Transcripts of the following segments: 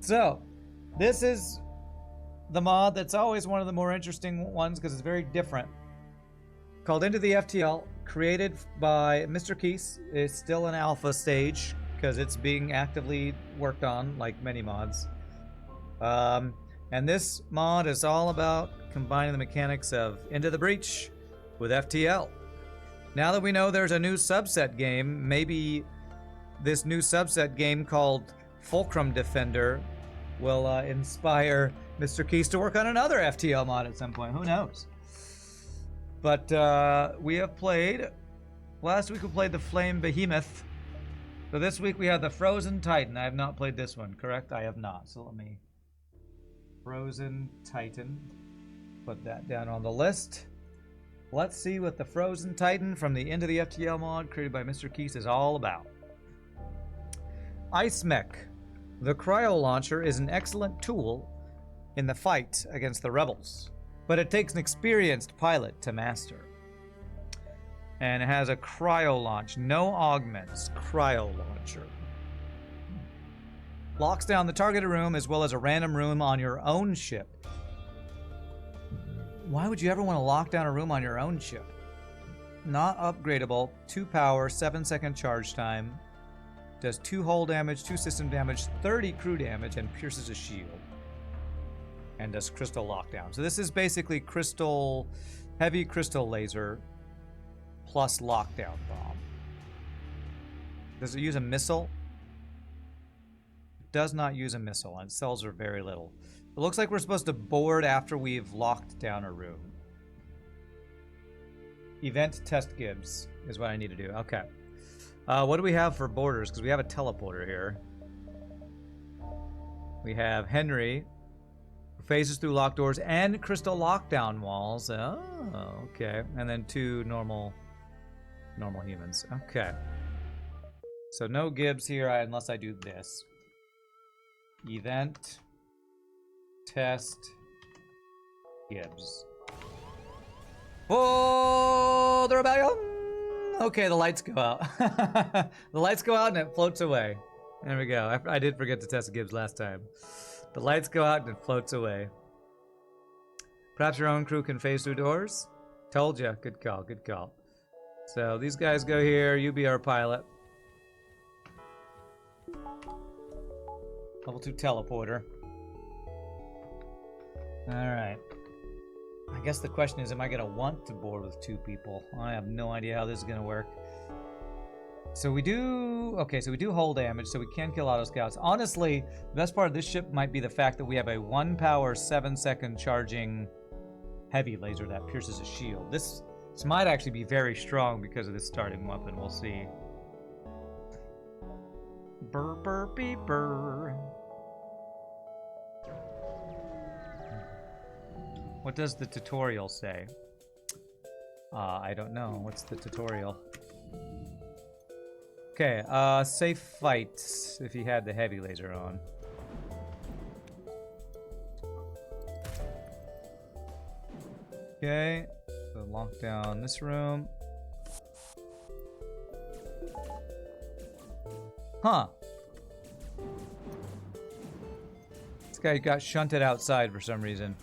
So, this is the mod that's always one of the more interesting ones because it's very different. Called Into the FTL, created by Mr. Keys. It's still in alpha stage because it's being actively worked on, like many mods. And this mod is all about combining the mechanics of Into the Breach with FTL. Now that we know there's a new subset game, maybe this new subset game called Fulcrum Defender will inspire Mr. Keys to work on another FTL mod at some point. Who knows? But we have played, last week we played the Flame Behemoth. So this week we have the Frozen Titan. I have not played this one, correct? I have not. So let me, Frozen Titan, put that down on the list. Let's see what the Frozen Titan from the Into the FTL mod created by Mr. Keys is all about. Ice Mech. The cryo launcher is an excellent tool in the fight against the rebels, but it takes an experienced pilot to master. And it has a cryo launch, no augments, cryo launcher. Locks down the targeted room as well as a random room on your own ship. Why would you ever want to lock down a room on your own ship? Not upgradable, 2 power, 7-second charge time. Does 2 hull damage, 2 system damage, 30 crew damage, and pierces a shield. And does crystal lockdown. So this is basically crystal, heavy crystal laser plus lockdown bomb. Does it use a missile? It does not use a missile, and cells are very little. It looks like we're supposed to board after we've locked down a room. Event test Gibbs is what I need to do. Okay. What do we have for boarders? Because we have a teleporter here. We have Henry, who phases through locked doors and crystal lockdown walls. Oh, okay. And then 2 normal humans. Okay. So no Gibbs here unless I do this. Event test Gibbs. Oh, the rebellion! Okay, the lights go out. The lights go out and it floats away. There we go. I did forget to test Gibbs last time. The lights go out and it floats away. Perhaps your own crew can phase through doors? Told ya. Good call, good call. So these guys go here. You be our pilot. Level 2 teleporter. Alright. I guess the question is, am I going to want to board with 2 people? I have no idea how this is going to work. So we do... Okay, so we do hull damage, so we can kill auto scouts. Honestly, the best part of this ship might be the fact that we have a 1 power, 7-second charging heavy laser that pierces a shield. This might actually be very strong because of this starting weapon. We'll see. Burr, burr, beep, burr. What does the tutorial say? I don't know. What's the tutorial? Okay, safe fights if he had the heavy laser on. Okay, so lock down this room. Huh. This guy got shunted outside for some reason.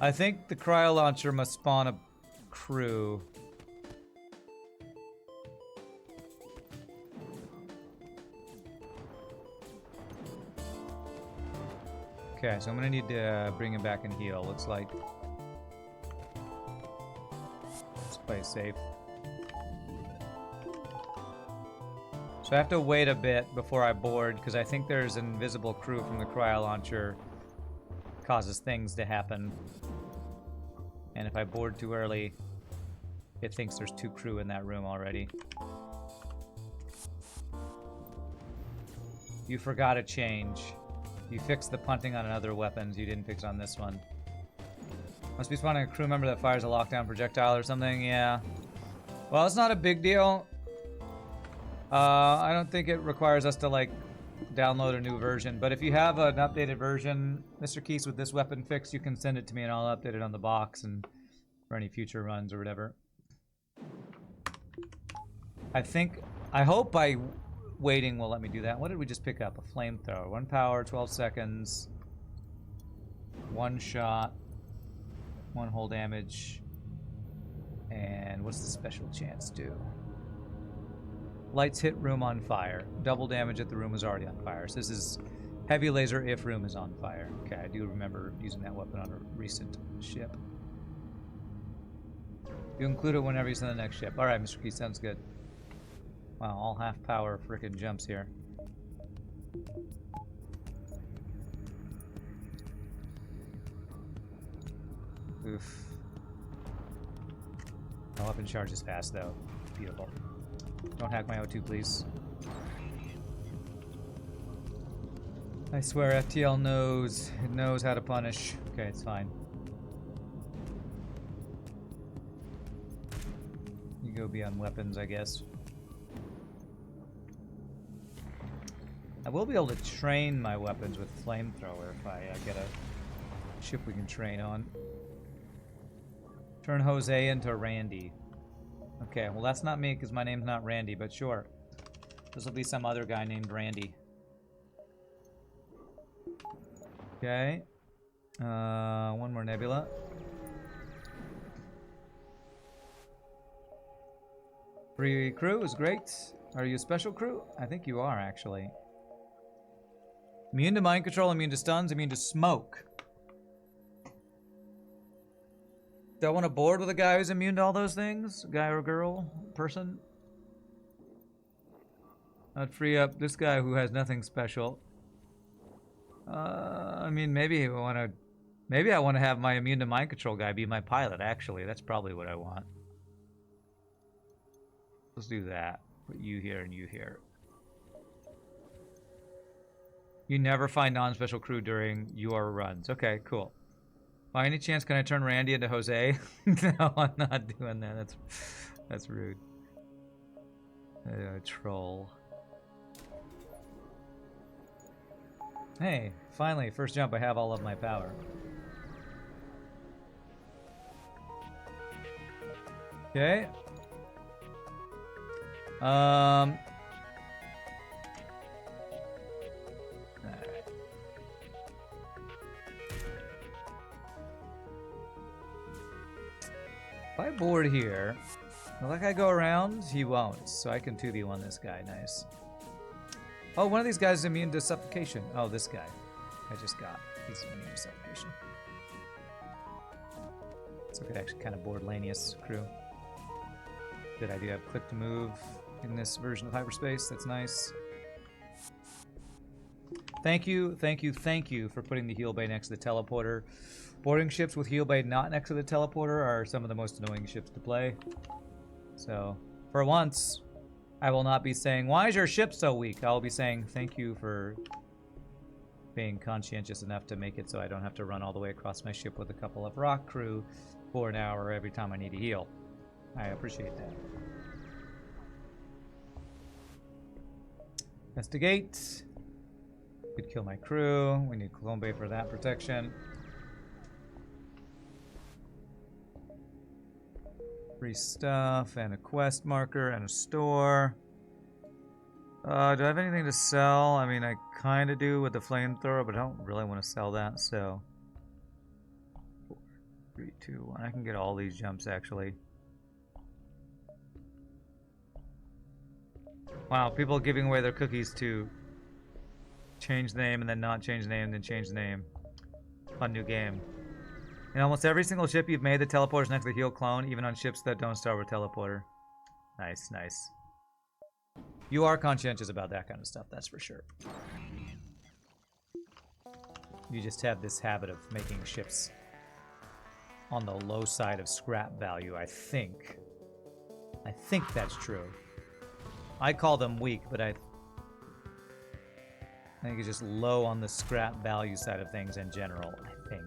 I think the cryo launcher must spawn a crew. Okay, so I'm gonna need to bring him back and heal. Looks like. Let's play safe. So I have to wait a bit before I board because I think there's an invisible crew from the cryo launcher. Causes things to happen. And if I board too early, it thinks there's 2 crew in that room already. You forgot a change. You fixed the punting on other weapons, you didn't fix on this one. Must be spawning a crew member that fires a lockdown projectile or something, yeah. Well, it's not a big deal. I don't think it requires us to, like, download a new version, but if you have an updated version, Mr. Keys, with this weapon fix, you can send it to me and I'll update it on the box and for any future runs or whatever. I hope I waiting will let me do that. What did we just pick up? A flamethrower. 1 power, 12 seconds. 1 shot. 1 hull damage. And what's the special chance do? Lights hit room on fire. Double damage if the room is already on fire. So this is heavy laser if room is on fire. Okay, I do remember using that weapon on a recent ship. You include it whenever you send the next ship. Alright, Mr. Key, sounds good. Wow, all half power frickin' jumps here. Oof. My weapon charges fast though. Beautiful. Don't hack my O2, please. I swear FTL knows. It knows how to punish. Okay, it's fine. You go beyond weapons, I guess. I will be able to train my weapons with flamethrower if I get a ship we can train on. Turn Jose into Randy. Okay, well that's not me because my name's not Randy, but sure. This will be some other guy named Randy. Okay. 1 more nebula. Free crew is great. Are you a special crew? I think you are, actually. Immune to mind control, immune to stuns, immune to smoke. Do I want to board with a guy who's immune to all those things? Guy or girl? Person? I'd free up this guy who has nothing special. I mean, maybe I want to have my immune to mind control guy be my pilot, actually. That's probably what I want. Let's do that. Put you here and you here. You never find non-special crew during your runs. Okay, cool. By any chance, can I turn Randy into Jose? No, I'm not doing that. That's rude. Troll. Hey, finally, first jump, I have all of my power. Okay. Alright. If I board here, like I go around, he won't, so I can 2v1 this guy. Nice. Oh, one of these guys is immune to suffocation. Oh, this guy I just got. He's immune to suffocation. So I could actually kind of board Lanius crew. Good idea. I have click to move in this version of hyperspace. That's nice. Thank you for putting the heal bay next to the teleporter. Boarding ships with heal bay not next to the teleporter are some of the most annoying ships to play. So, for once, I will not be saying, why is your ship so weak? I will be saying, thank you for being conscientious enough to make it so I don't have to run all the way across my ship with a couple of rock crew for an hour every time I need to heal. I appreciate that. Investigate. Could kill my crew. We need Clone Bay for that protection. Free stuff and a quest marker and a store. Do I have anything to sell? I mean, I kind of do with the flamethrower, but I don't really want to sell that, so... 4, 3, 2, 1. I can get all these jumps, actually. Wow, people giving away their cookies to change the name and then not change the name and then change the name. Fun new game. In almost every single ship you've made, the teleporter's next to the heal clone, even on ships that don't start with teleporter. Nice, nice. You are conscientious about that kind of stuff, that's for sure. You just have this habit of making ships on the low side of scrap value, I think. I think that's true. I call them weak, but I think it's just low on the scrap value side of things in general, I think.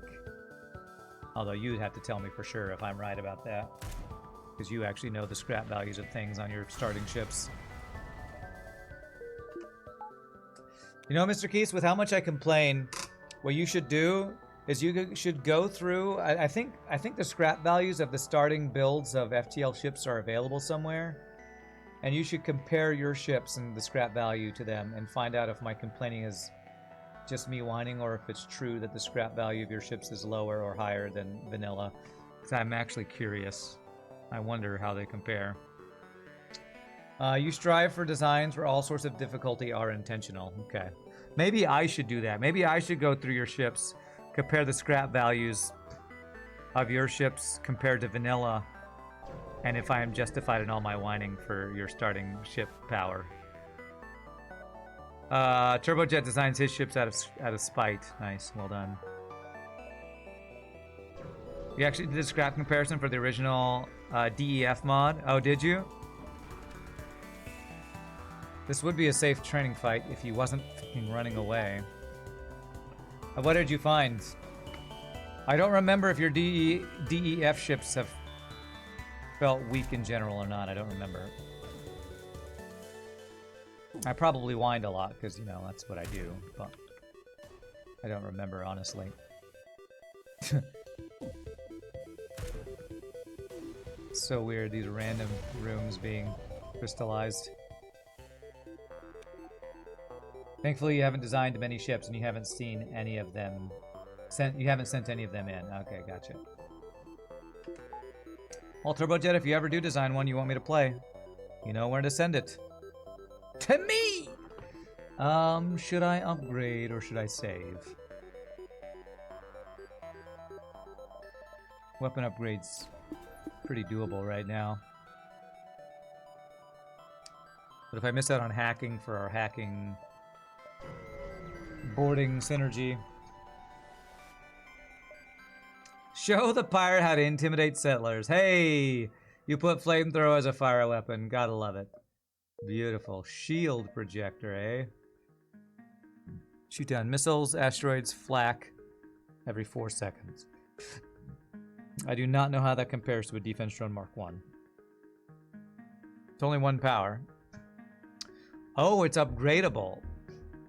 Although you'd have to tell me for sure if I'm right about that. Because you actually know the scrap values of things on your starting ships. You know, Mr. Keese, with how much I complain, what you should do is you should go through... I think the scrap values of the starting builds of FTL ships are available somewhere. And you should compare your ships and the scrap value to them and find out if my complaining is just me whining or if it's true that the scrap value of your ships is lower or higher than vanilla. Because I'm actually curious. I wonder how they compare. You strive for designs where all sorts of difficulty are intentional. Okay. Maybe I should do that. Maybe I should go through your ships, compare the scrap values of your ships compared to vanilla, and if I am justified in all my whining for your starting ship power. Turbojet designs his ships out of spite. Nice, well done. You actually did a scrap comparison for the original DEF mod? Oh, did you? This would be a safe training fight if he wasn't fucking running away. What did you find? I don't remember if your DEF ships have felt weak in general or not. I don't remember. I probably whined a lot because, you know, that's what I do. But I don't remember, honestly. So weird, these random rooms being crystallized. Thankfully, you haven't designed many ships, and you haven't seen any of them. You haven't sent any of them in. Okay, gotcha. Well, Turbojet, if you ever do design one you want me to play, you know where to send it. To me! Should I upgrade or should I save? Weapon upgrades pretty doable right now. But if I miss out on hacking for our hacking boarding synergy. Show the pirate how to intimidate settlers. Hey! You put flamethrower as a fire weapon. Gotta love it. Beautiful. Shield projector, eh? Shoot down missiles, asteroids, flak every 4 seconds. I do not know how that compares to a defense drone Mark 1. It's only 1 power. Oh, it's upgradable.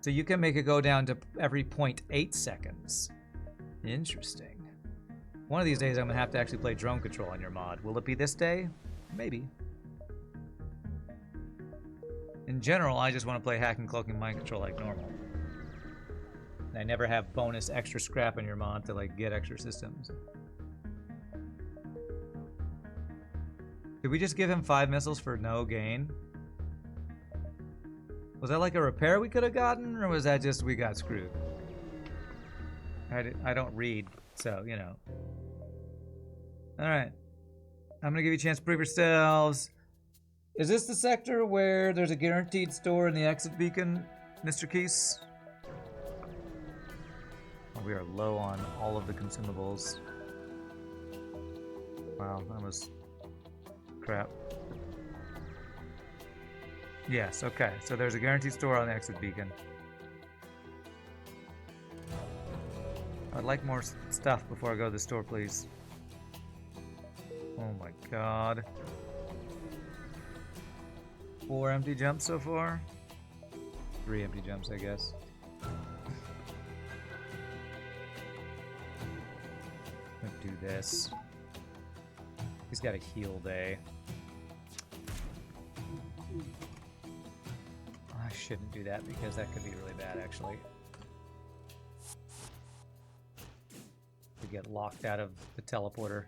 So you can make it go down to every 0.8 seconds. Interesting. One of these days I'm going to have to actually play drone control on your mod. Will it be this day? Maybe. In general, I just want to play hack and cloak and mind control like normal. I never have bonus extra scrap in your mod to like get extra systems. Did we just give him 5 missiles for no gain? Was that like a repair we could have gotten, or was that just we got screwed? I don't read, so, you know. Alright. I'm gonna give you a chance to prove yourselves. Is this the sector where there's a guaranteed store in the exit beacon, Mr. Keese? Oh, we are low on all of the consumables. Wow, that was crap. Yes, okay. So there's a guaranteed store on the exit beacon. I'd like more stuff before I go to the store, please. Oh my god. 4 empty jumps so far? 3 empty jumps, I guess. Let's do this. He's got a heal day. I shouldn't do that because that could be really bad, actually. To get locked out of the teleporter.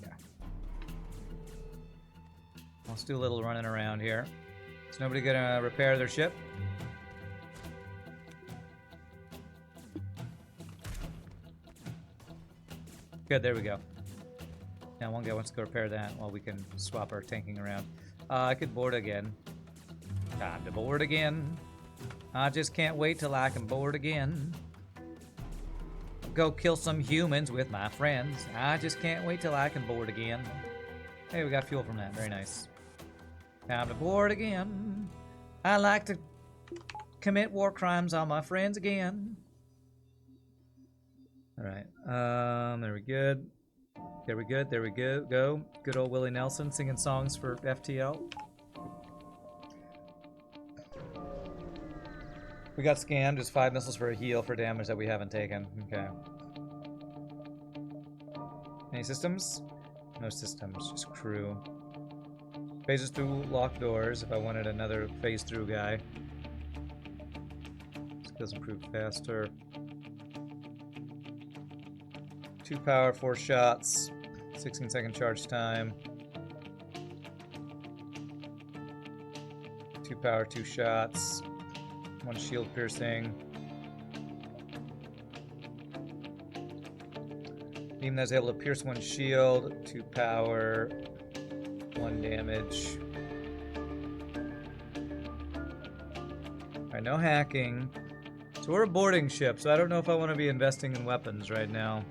Yeah. Let's do a little running around here. Is nobody gonna repair their ship? Good, there we go. Now one guy wants to go repair that while we can swap our tanking around. I could board again. Time to board again. I just can't wait till I can board again. Go kill some humans with my friends. I just can't wait till I can board again. Hey, we got fuel from that. Very nice. Time to board again. I like to commit war crimes on my friends again. Alright, there we good. There we good, there we go. Good old Willie Nelson singing songs for FTL. We got scammed, just 5 missiles for a heal for damage that we haven't taken. Okay. Any systems? No systems, just crew. Phases through locked doors if I wanted another phase through guy. Skills improve faster. 2 power, 4 shots. 16-second charge time. 2 power, 2 shots. 1 shield piercing. Beam that's able to pierce 1 shield. 2 power. 1 damage. Alright, no hacking. So we're a boarding ship, so I don't know if I want to be investing in weapons right now.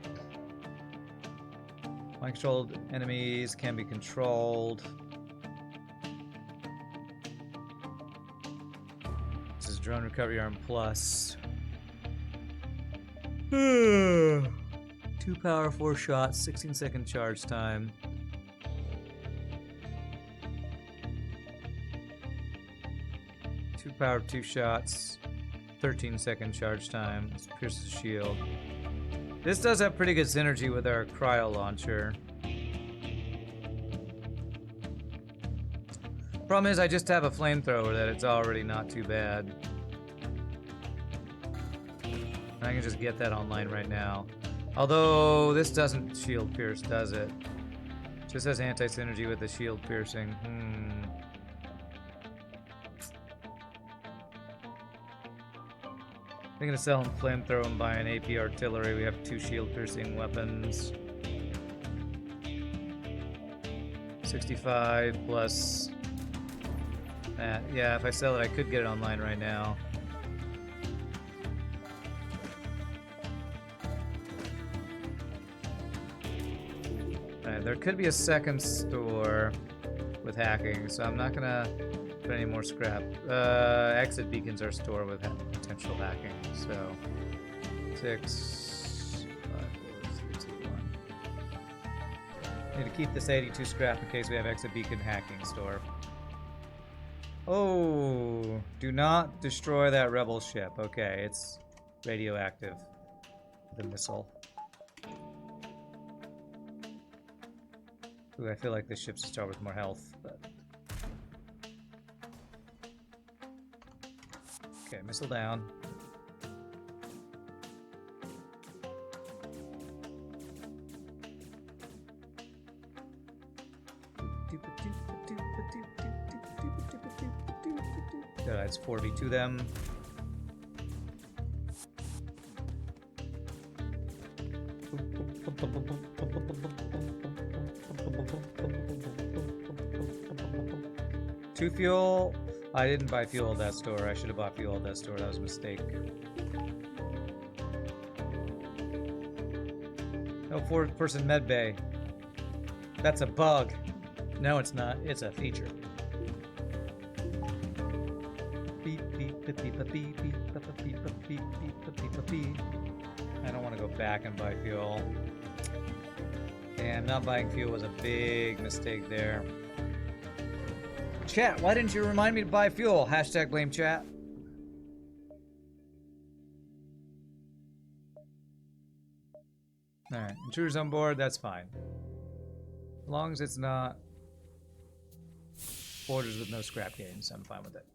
Mind-controlled enemies can be controlled. This is drone recovery arm plus. 2 power, 4 shots, 16-second charge time. 2 power, 2 shots, 13-second charge time. This pierces shield. This does have pretty good synergy with our cryo launcher. Problem is, I just have a flamethrower that it's already not too bad. I can just get that online right now. Although this doesn't shield pierce, does it? Just has anti-synergy with the shield piercing. I'm gonna sell him flamethrower and buy an AP artillery. We have 2 shield piercing weapons. 65 plus that. Yeah, if I sell it, I could get it online right now. Alright, there could be a second store with hacking, so I'm not gonna put any more scrap. Exit beacons are store with potential hacking, so 6, 5, 4, 3, 2, 1. Need to keep this 82 scrap in case we have exit beacon hacking store. Oh, do not destroy that rebel ship. Okay, it's radioactive. The missile. Ooh, I feel like this ship should start with more health, but. Okay, missile down. That's 4v2 them. Two fuel. I didn't buy fuel at that store. I should have bought fuel at that store. That was a mistake. No 4-person med bay. That's a bug. No, it's not. It's a feature. Beep beep beep beep beep beep beep beep beep beep beep beep. I don't want to go back and buy fuel. Damn, not buying fuel was a big mistake there. Chat, why didn't you remind me to buy fuel? Hashtag blame chat. Alright, intruders on board, that's fine. As long as it's not borders with no scrap gains, I'm fine with it.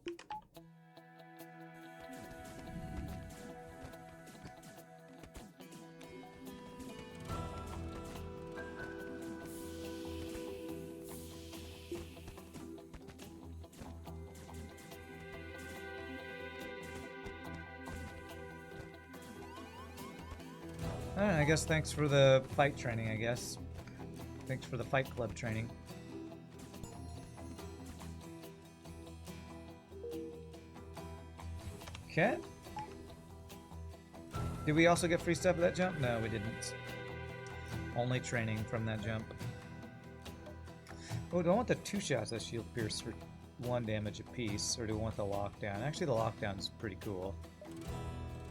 Alright, I guess thanks for the fight training, I guess. Thanks for the fight club training. Okay. Did we also get free stuff at that jump? No, we didn't. Only training from that jump. Oh, do I want the 2 shots that shield pierce for 1 damage apiece, or do I want the lockdown? Actually, the lockdown's pretty cool.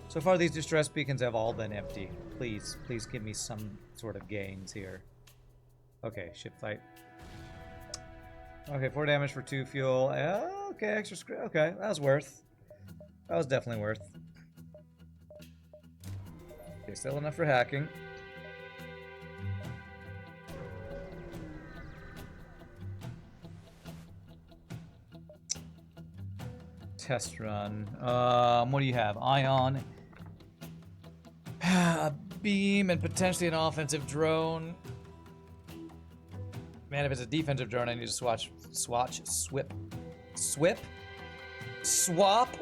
So far, these distress beacons have all been empty. Please, please give me some sort of gains here. Okay, ship fight. Okay, 4 damage for 2 fuel. Okay, extra scrap. Okay, that was worth. That was definitely worth. Okay, still enough for hacking. test run. What do you have? Ion, a beam, and potentially an offensive drone. Man, if it's a defensive drone, I need to swap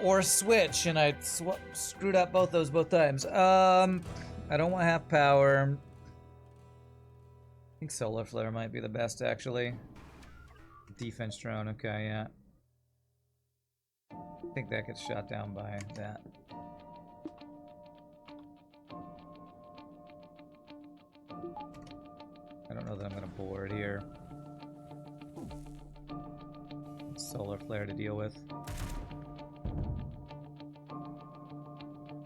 or switch, and I screwed up both those both times. I don't want half power. I think solar flare might be the best, actually. Defense drone, okay, yeah. I think that gets shot down by that. I don't know that I'm gonna board here. Solar flare to deal with.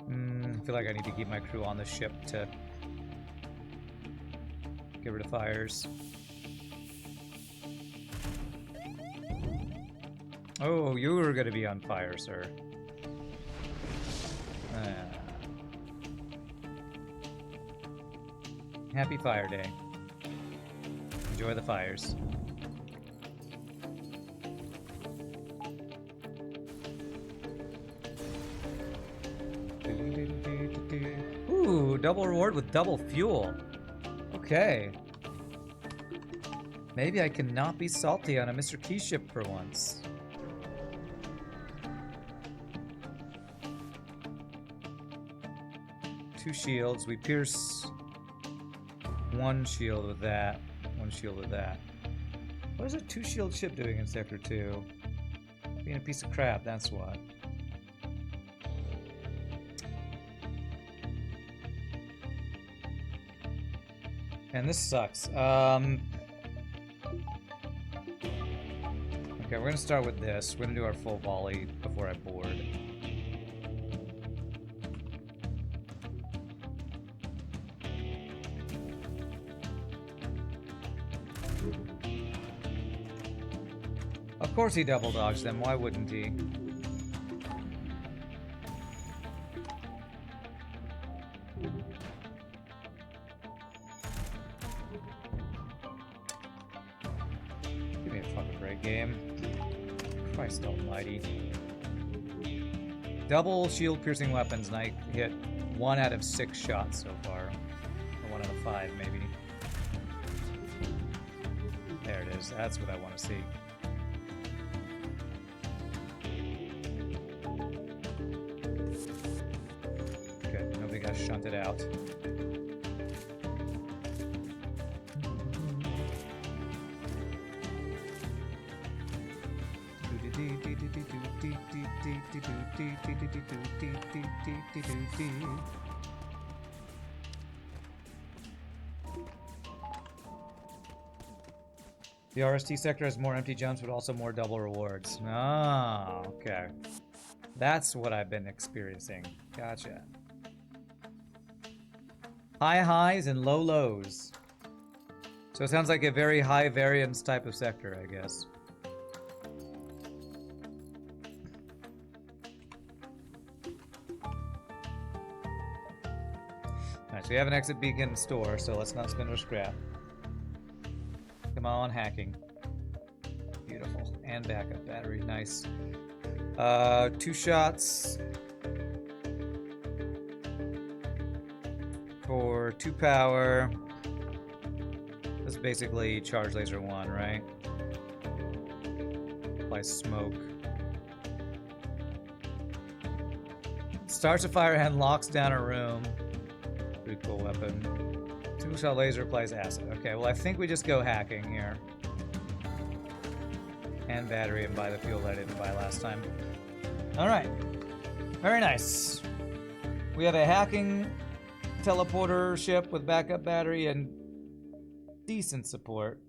I feel like I need to keep my crew on the ship to get rid of fires. Oh, you were gonna be on fire, sir. Happy Fire Day. Enjoy the fires. Ooh, double reward with double fuel. Okay. Maybe I can not be salty on a Mr. Key ship for once. Two shields. We pierce one shield with that. One shield with that. What is a two-shield ship doing in Sector 2? Being a piece of crap, that's what. And this sucks. Okay, we're gonna start with this. We're gonna do our full volley before I board. Of course he double dodged them, why wouldn't he? Give me a fucking break, game. Christ almighty. Double shield piercing weapons, and I hit 1 out of 6 shots so far. Or 1 out of 5, maybe. There it is, that's what I want to see. Shunted out. The RST sector has more empty jumps, but also more double rewards. Ah, okay. That's what I've been experiencing. Gotcha. High highs and low lows. So it sounds like a very high variance type of sector, I guess. Alright, so we have an exit beacon store, so let's not spend our scrap. Come on, hacking. Beautiful. And backup battery, nice. 2 shots. For 2 power. That's basically charge laser 1, right? Apply smoke. Starts a fire and locks down a room. Pretty cool weapon. 2-shot laser applies acid. Okay, well I think we just go hacking here. And battery and buy the fuel that I didn't buy last time. Alright. Very nice. We have a hacking teleporter ship with backup battery and decent support.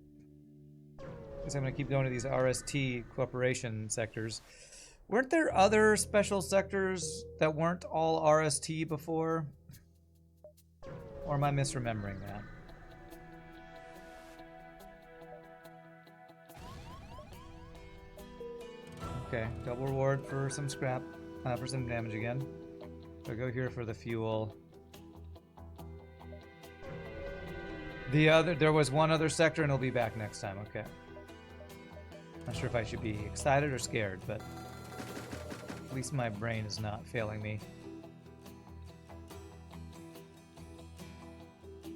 Guess I'm gonna keep going to these RST corporation sectors. Weren't there other special sectors that weren't all RST before? Or am I misremembering that? Okay, double reward for some scrap, for some damage again. So I go here for the fuel. There was one other sector and it'll be back next time, okay. Not sure if I should be excited or scared, but At least my brain is not failing me.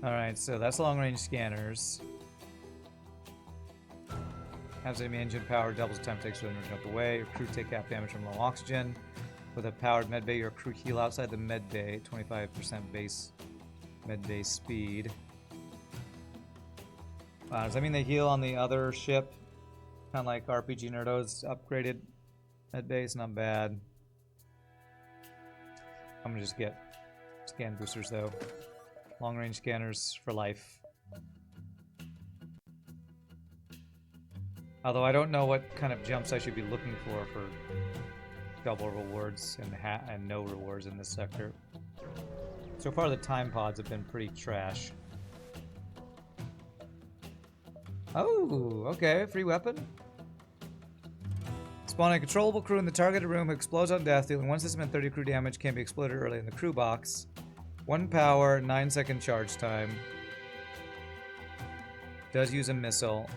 Alright, so that's long-range scanners. Has enemy engine power, doubles time takes when to jump away. Your crew take half damage from low oxygen. With a powered medbay, your crew heal outside the medbay. 25% base medbay speed. Does that mean they heal on the other ship? Kind of like RPG Nerdo's upgraded medbay. Not bad. I'm gonna just get scan boosters though. Long range scanners for life. Although I don't know what kind of jumps I should be looking for double rewards and no rewards in this sector. So far the time pods have been pretty trash. Oh, okay, free weapon. Spawn a controllable crew in the targeted room who explodes on death, dealing 1 system and 30 crew damage, can be exploded early in the crew box. 1 power, 9-second charge time. Does use a missile.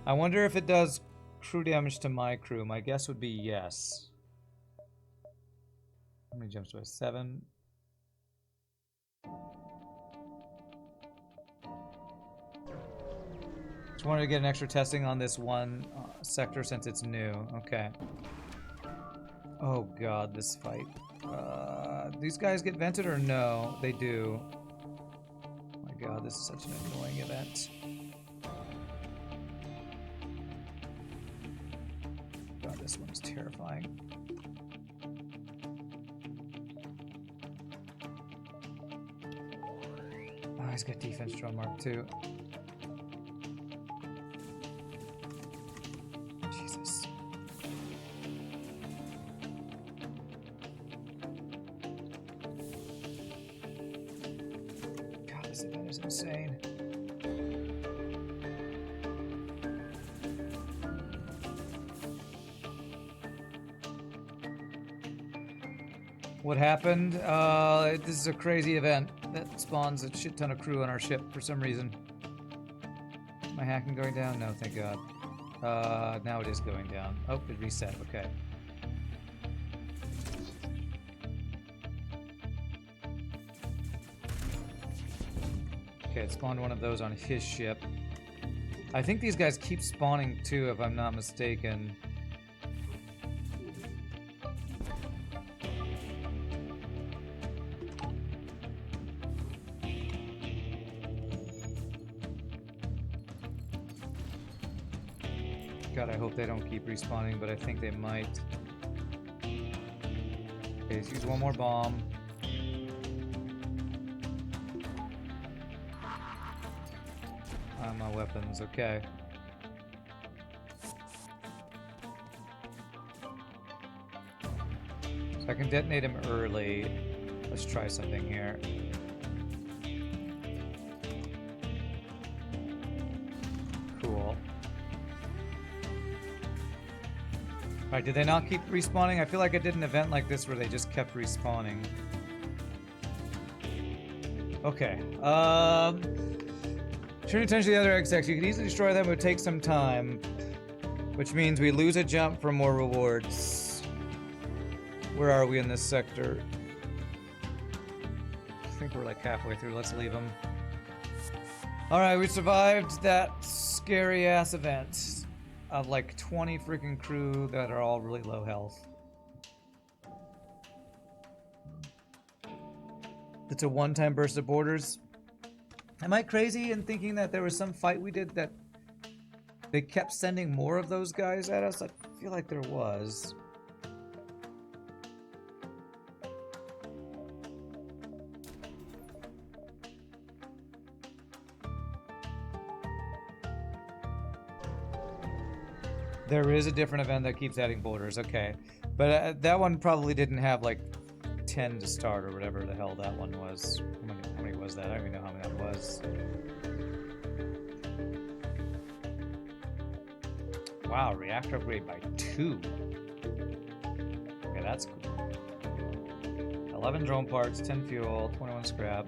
I wonder if it does crew damage to my crew. My guess would be yes. How many jumps do I have? 7. Just wanted to get an extra testing on this one sector since it's new. Okay. Oh god, this fight. These guys get vented or no? They do. Oh my god, this is such an annoying event. God, this one's terrifying. Oh, he's got defense drone mark too. Jesus. God, this event is insane. What happened? This is a crazy event that spawns a shit ton of crew on our ship for some reason. Is my hacking going down? No, thank God. Now it is going down. Oh, it reset. Okay. Okay, it spawned one of those on his ship. I think these guys keep spawning too, if I'm not mistaken. God, I hope they don't keep respawning, but I think they might. Okay, let's use one more bomb. On my weapons, okay. So I can detonate him early. Let's try something here. Cool. Alright, did they not keep respawning? I feel like I did an event like this where they just kept respawning. Okay. Turn attention to the other execs. You can easily destroy them, it would take some time. Which means we lose a jump for more rewards. Where are we in this sector? I think we're like halfway through. Let's leave them. Alright, we survived that scary ass event of like 20 freaking crew that are all really low health. It's a one-time burst of borders. Am I crazy in thinking that there was some fight we did that they kept sending more of those guys at us? I feel like there was. There is a different event that keeps adding borders, okay. But that one probably didn't have like 10 to start or whatever the hell that one was. How many was that? I don't even know how many that was. Wow, reactor upgrade by 2. Okay, that's cool. 11 drone parts, 10 fuel, 21 scrap.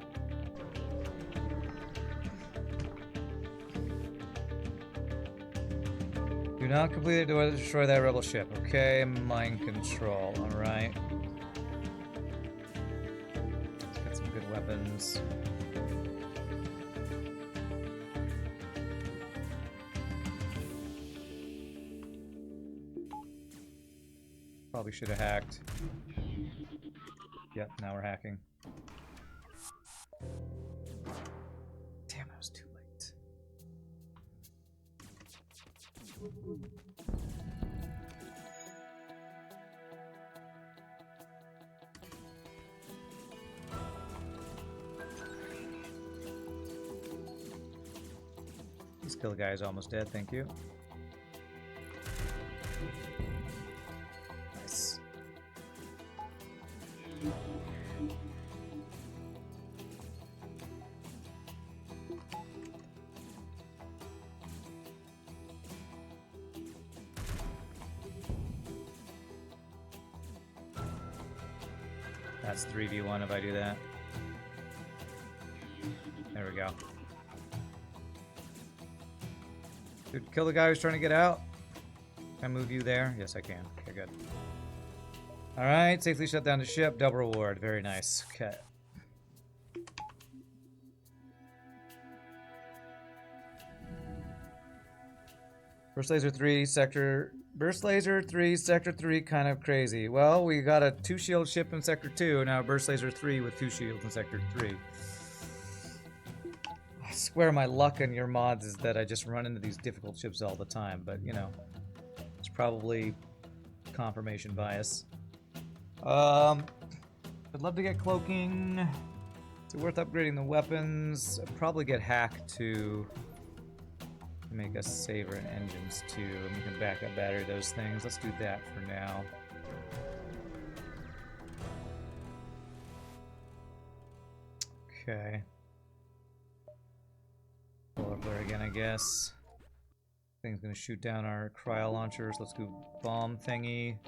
Do Do not completely destroy that rebel ship. Okay, mind control. Alright. Let's get some good weapons. Probably should have hacked. Yep, now we're hacking. Damn, I was too late. This kill guy is almost dead, thank you. Nice. That's 3v1 if I do that. There we go. Dude, kill the guy who's trying to get out. Can I move you there? Yes, I can. Okay, good. Alright, safely shut down the ship. Double reward. Very nice. Okay. Burst Laser 3, Sector... Burst Laser 3, Sector 3, kind of crazy. Well, we got a 2-shield ship in Sector 2, now Burst Laser 3 with 2 shields in Sector 3. I swear my luck in your mods is that I just run into these difficult ships all the time, but, you know, it's probably confirmation bias. I'd love to get cloaking. Is it worth upgrading the weapons? I'd probably get hack to make us saver and engines too, and we can back up battery those things. Let's do that for now. Okay. Solar flare again, I guess. Thing's gonna shoot down our cryo launchers. Let's do bomb thingy.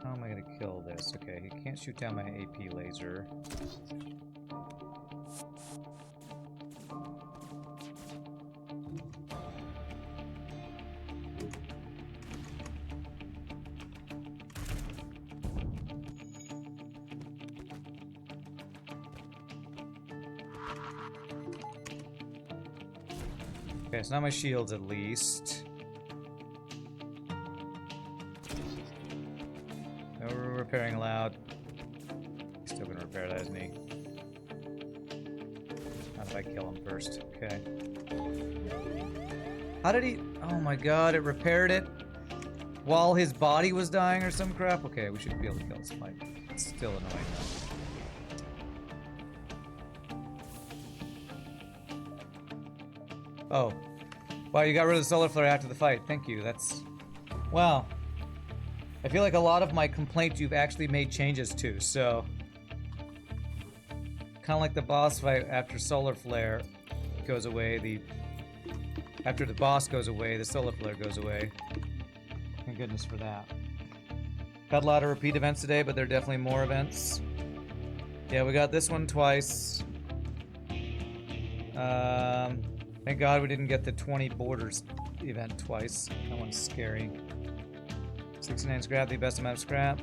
How am I gonna kill this? Okay, he can't shoot down my AP laser. Okay, so now my shields at least. No repairing allowed. He's still gonna repair that, isn't he? Not if I kill him first. Okay. How did he... Oh my god, it repaired it while his body was dying or some crap? Okay, we should be able to kill this fight. It's still annoying though. Oh. Wow, you got rid of the solar flare after the fight. Thank you. That's... Wow. I feel like a lot of my complaints you've actually made changes to, so... Kind of like the boss fight after solar flare goes away, after the boss goes away, the solar flare goes away. Thank goodness for that. Got a lot of repeat events today, but there are definitely more events. Yeah, we got this one twice. Thank God we didn't get the 20 borders event twice. That one's scary. 69 scrap, the best amount of scrap.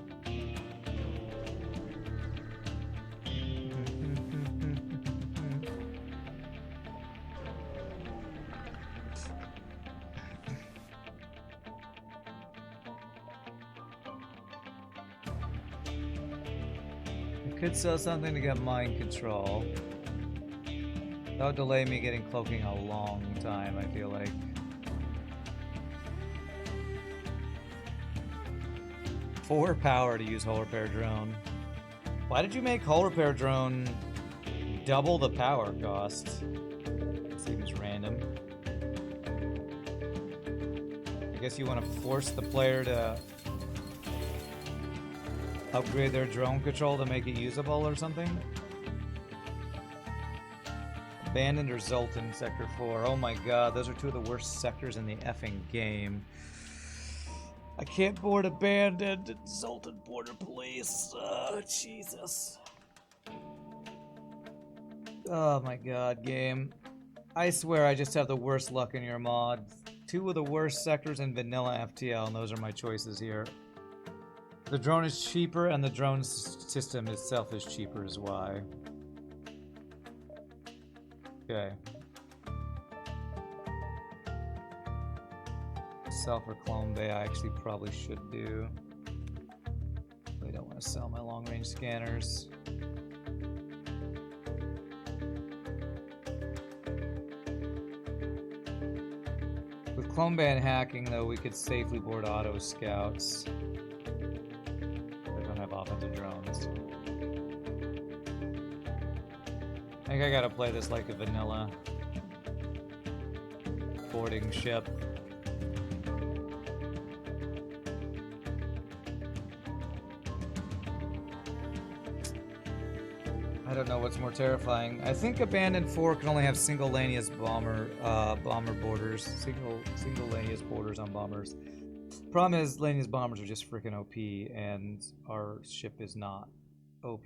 I could sell something to get mind control. That would delay me getting cloaking a long time, I feel like. Four power to use hull repair drone. Why did you make hull repair drone double the power cost? Seems random. I guess you want to force the player to upgrade their drone control to make it usable or something? Abandoned or Zoltan, Sector 4. Oh my god, those are two of the worst sectors in the effing game. I can't board Abandoned and Zoltan Border Police. Oh, Jesus. Oh my god, game. I swear I just have the worst luck in your mod. 2 of the worst sectors in vanilla FTL, and those are my choices here. The drone is cheaper, and the drone system itself is cheaper is why. Okay. Sell for Clone Bay, I actually probably should do. I don't want to sell my long-range scanners. With Clone Bay and hacking, though, we could safely board auto scouts. I don't have offensive drones. I think I gotta play this like a vanilla boarding ship. I don't know what's more terrifying. I think Abandoned 4 can only have single Lanius bomber boarders. Single Lanius boarders on bombers. Problem is, Lanius bombers are just freaking OP, and our ship is not OP.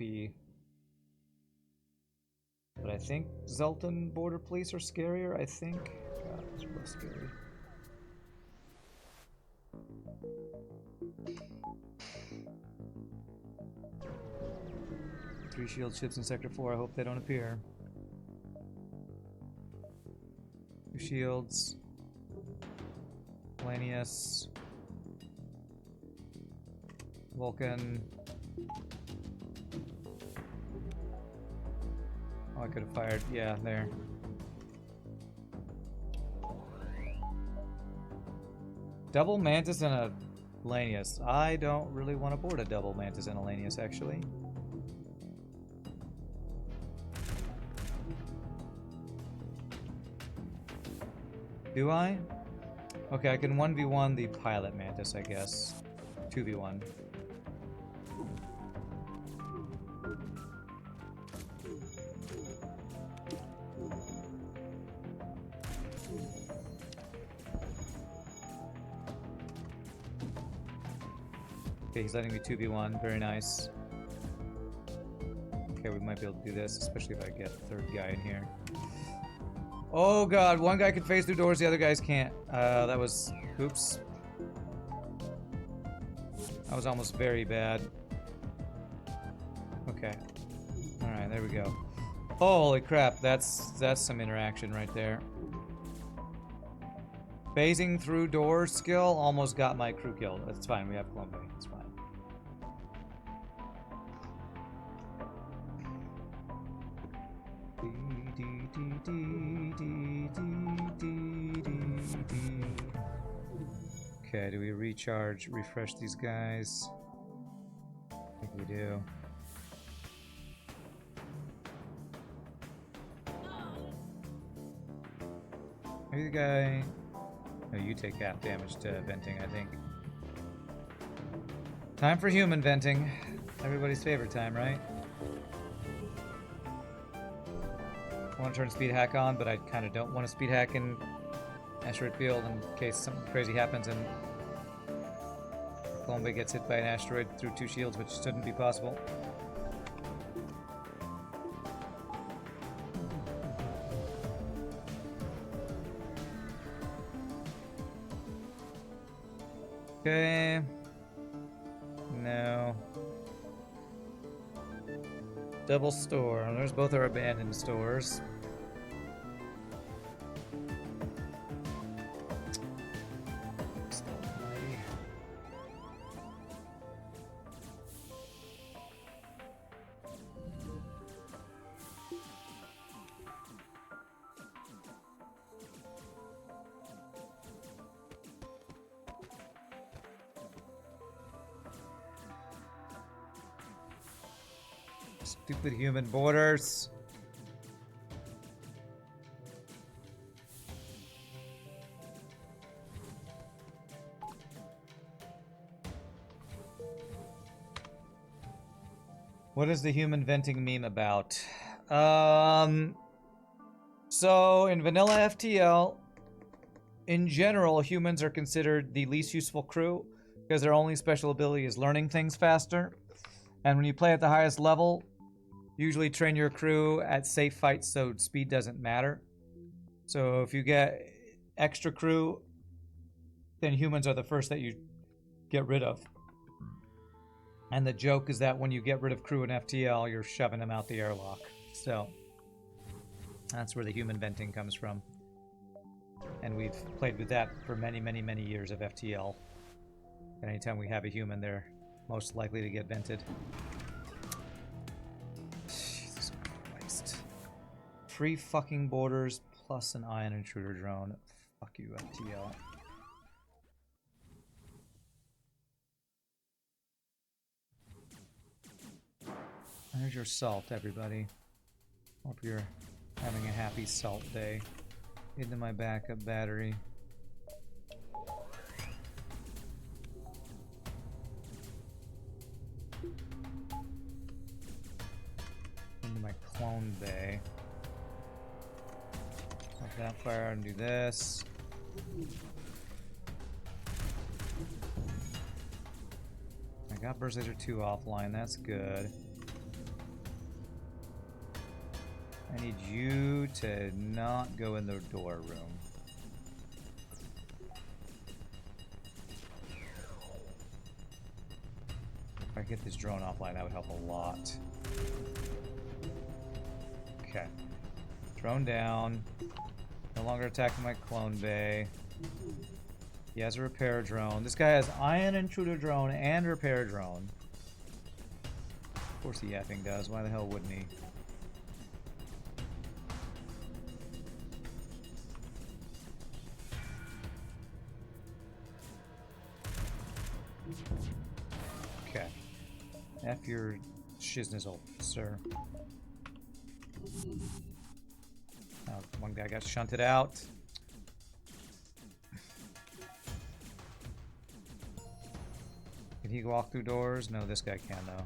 But I think Zoltan border police are scarier, I think. God, it's real scary. Three shield ships in Sector 4, I hope they don't appear. 2 shields. Lanius. Vulcan. Oh, I could have fired. Yeah, there. Double Mantis and a Lanius. I don't really want to board a double Mantis and a Lanius, actually. Do I? Okay, I can 1v1 the pilot Mantis, I guess. 2v1. Okay, he's letting me 2v1. Very nice. Okay, we might be able to do this, especially if I get a third guy in here. Oh god, one guy can phase through doors, the other guys can't. That was... oops. That was almost very bad. Okay. Alright, there we go. Holy crap, that's some interaction right there. Phasing through doors skill almost got my crew killed. That's fine, we have Columbia. It's fine. Okay, do we recharge, refresh these guys? I think we do. Maybe the guy... No, you take half damage to venting, I think. Time for human venting. Everybody's favorite time, right? I want to turn speed hack on, but I kind of don't want to speed hack in asteroid field in case something crazy happens and Columbia gets hit by an asteroid through 2 shields, which shouldn't be possible. Okay. No. Double store. There's both our abandoned stores. Stupid human borders. What is the human venting meme about? So in vanilla FTL, in general, humans are considered the least useful crew because their only special ability is learning things faster. And when you play at the highest level, Usually train your crew at safe fights so speed doesn't matter. So if you get extra crew, then humans are the first that you get rid of. And the joke is that when you get rid of crew in FTL, you're shoving them out the airlock. So that's where the human venting comes from. And we've played with that for many, many, many years of FTL. And anytime we have a human, they're most likely to get vented. Jesus Christ. 3 fucking borders plus an ion intruder drone. Fuck you, FTL. There's your salt, everybody. Hope you're having a happy salt day. Into my backup battery. Into my clone bay. Let that fire and do this. I got Burst Laser 2 offline, that's good. I need you to not go in the door room. If I get this drone offline, that would help a lot. Okay. Drone down. No longer attacking my clone bay. He has a repair drone. This guy has ion intruder drone and repair drone. Of course he effing does. Why the hell wouldn't he? Okay. F your shiznazzle, sir. Oh, one guy got shunted out. Can he walk through doors? No, this guy can, though.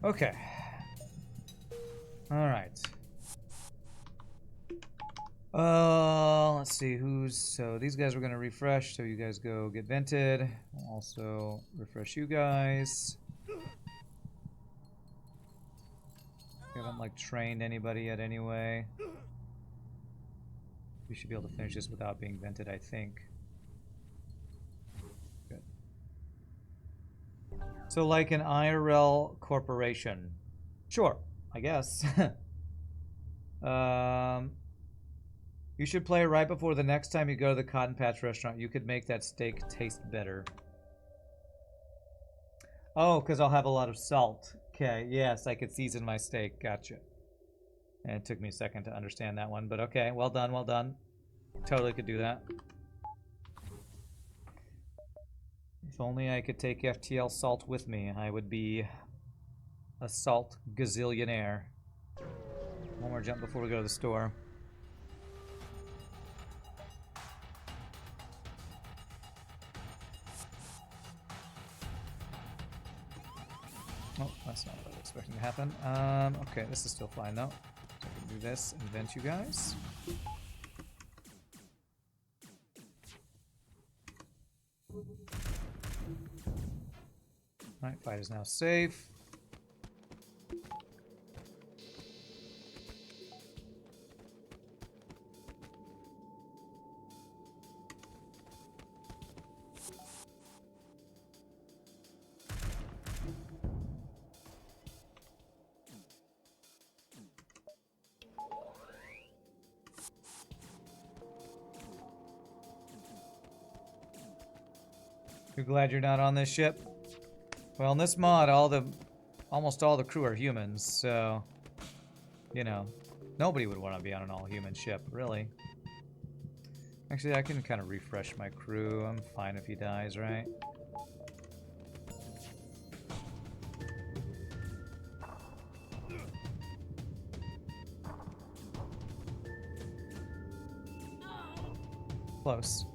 Okay. All right. Let's see who's. So these guys were gonna refresh. So you guys go get vented. I'll also refresh you guys. We haven't like trained anybody yet, anyway. We should be able to finish this without being vented, I think. Good. So like an IRL corporation. Sure, I guess. You should play right before the next time you go to the Cotton Patch restaurant. You could make that steak taste better. Oh, because I'll have a lot of salt. Okay, yes, I could season my steak. Gotcha. And it took me a second to understand that one, but okay, well done, well done. Totally could do that. If only I could take FTL salt with me, I would be a salt gazillionaire. One more jump before we go to the store. Oh, that's not what I was expecting to happen. Okay, this is still fine though. So I can do this and vent you guys. Alright, fight is now safe. You're glad you're not on this ship? Well, in this mod, almost all the crew are humans, so, you know, nobody would want to be on an all-human ship, really. Actually, I can kind of refresh my crew. I'm fine if he dies, right? Close.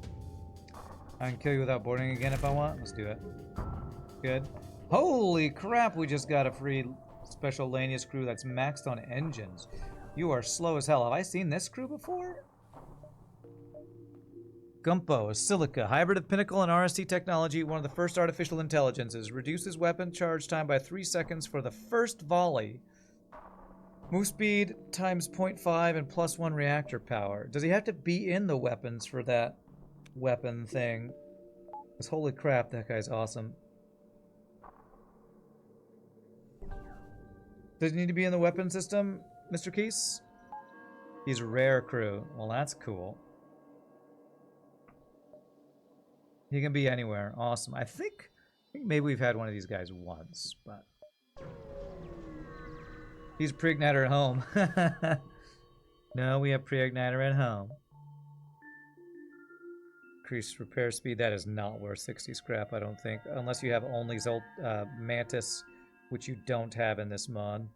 I can kill you without boarding again if I want. Let's do it. Good. Holy crap, we just got a free special Lanius crew that's maxed on engines. You are slow as hell. Have I seen this crew before? Gumpo, a silica, hybrid of Pinnacle and RST technology, one of the first artificial intelligences. Reduces weapon charge time by 3 seconds for the first volley. Move speed times 0.5 and +1 reactor power. Does he have to be in the weapons for that weapon thing? Because holy crap, that guy's awesome. Does he need to be in the weapon system, Mr. Keese? He's rare crew. Well, that's cool. He can be anywhere. Awesome. I think maybe we've had one of these guys once, but... He's pre-igniter at home. No, we have pre-igniter at home. Increased repair speed. That is not worth 60 scrap, I don't think. Unless you have only Mantis, which you don't have in this mod.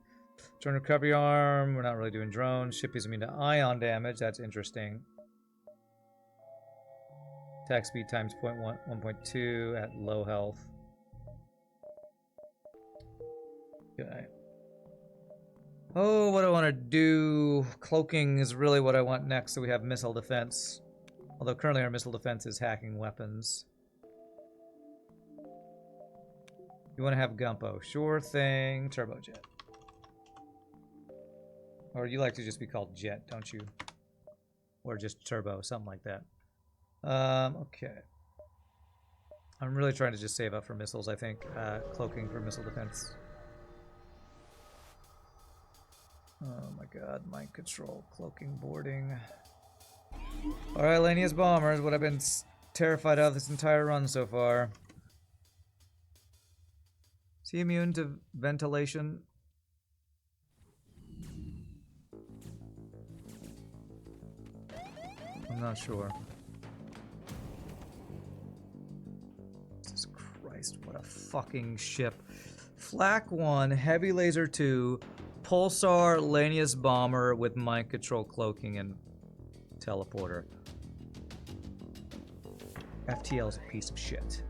Drone recovery arm. We're not really doing drones. Ship is immune to ion damage. That's interesting. Attack speed times 1.2 at low health. Okay. Oh, what do I want to do? Cloaking is really what I want next, so we have missile defense. Although currently our missile defense is hacking weapons. You want to have Gumpo. Sure thing. Turbojet. Or you like to just be called Jet, don't you? Or just Turbo, something like that. Okay. I'm really trying to just save up for missiles, I think. Cloaking for missile defense. Oh my god, mind control, cloaking, boarding. Alright, Lanius bombers, what I've been terrified of this entire run so far. Is he immune to ventilation? I'm not sure. Jesus Christ, what a fucking ship. Flak 1, Heavy Laser 2, Pulsar Lanius Bomber with mind control, cloaking, and teleporter. FTL's a piece of shit.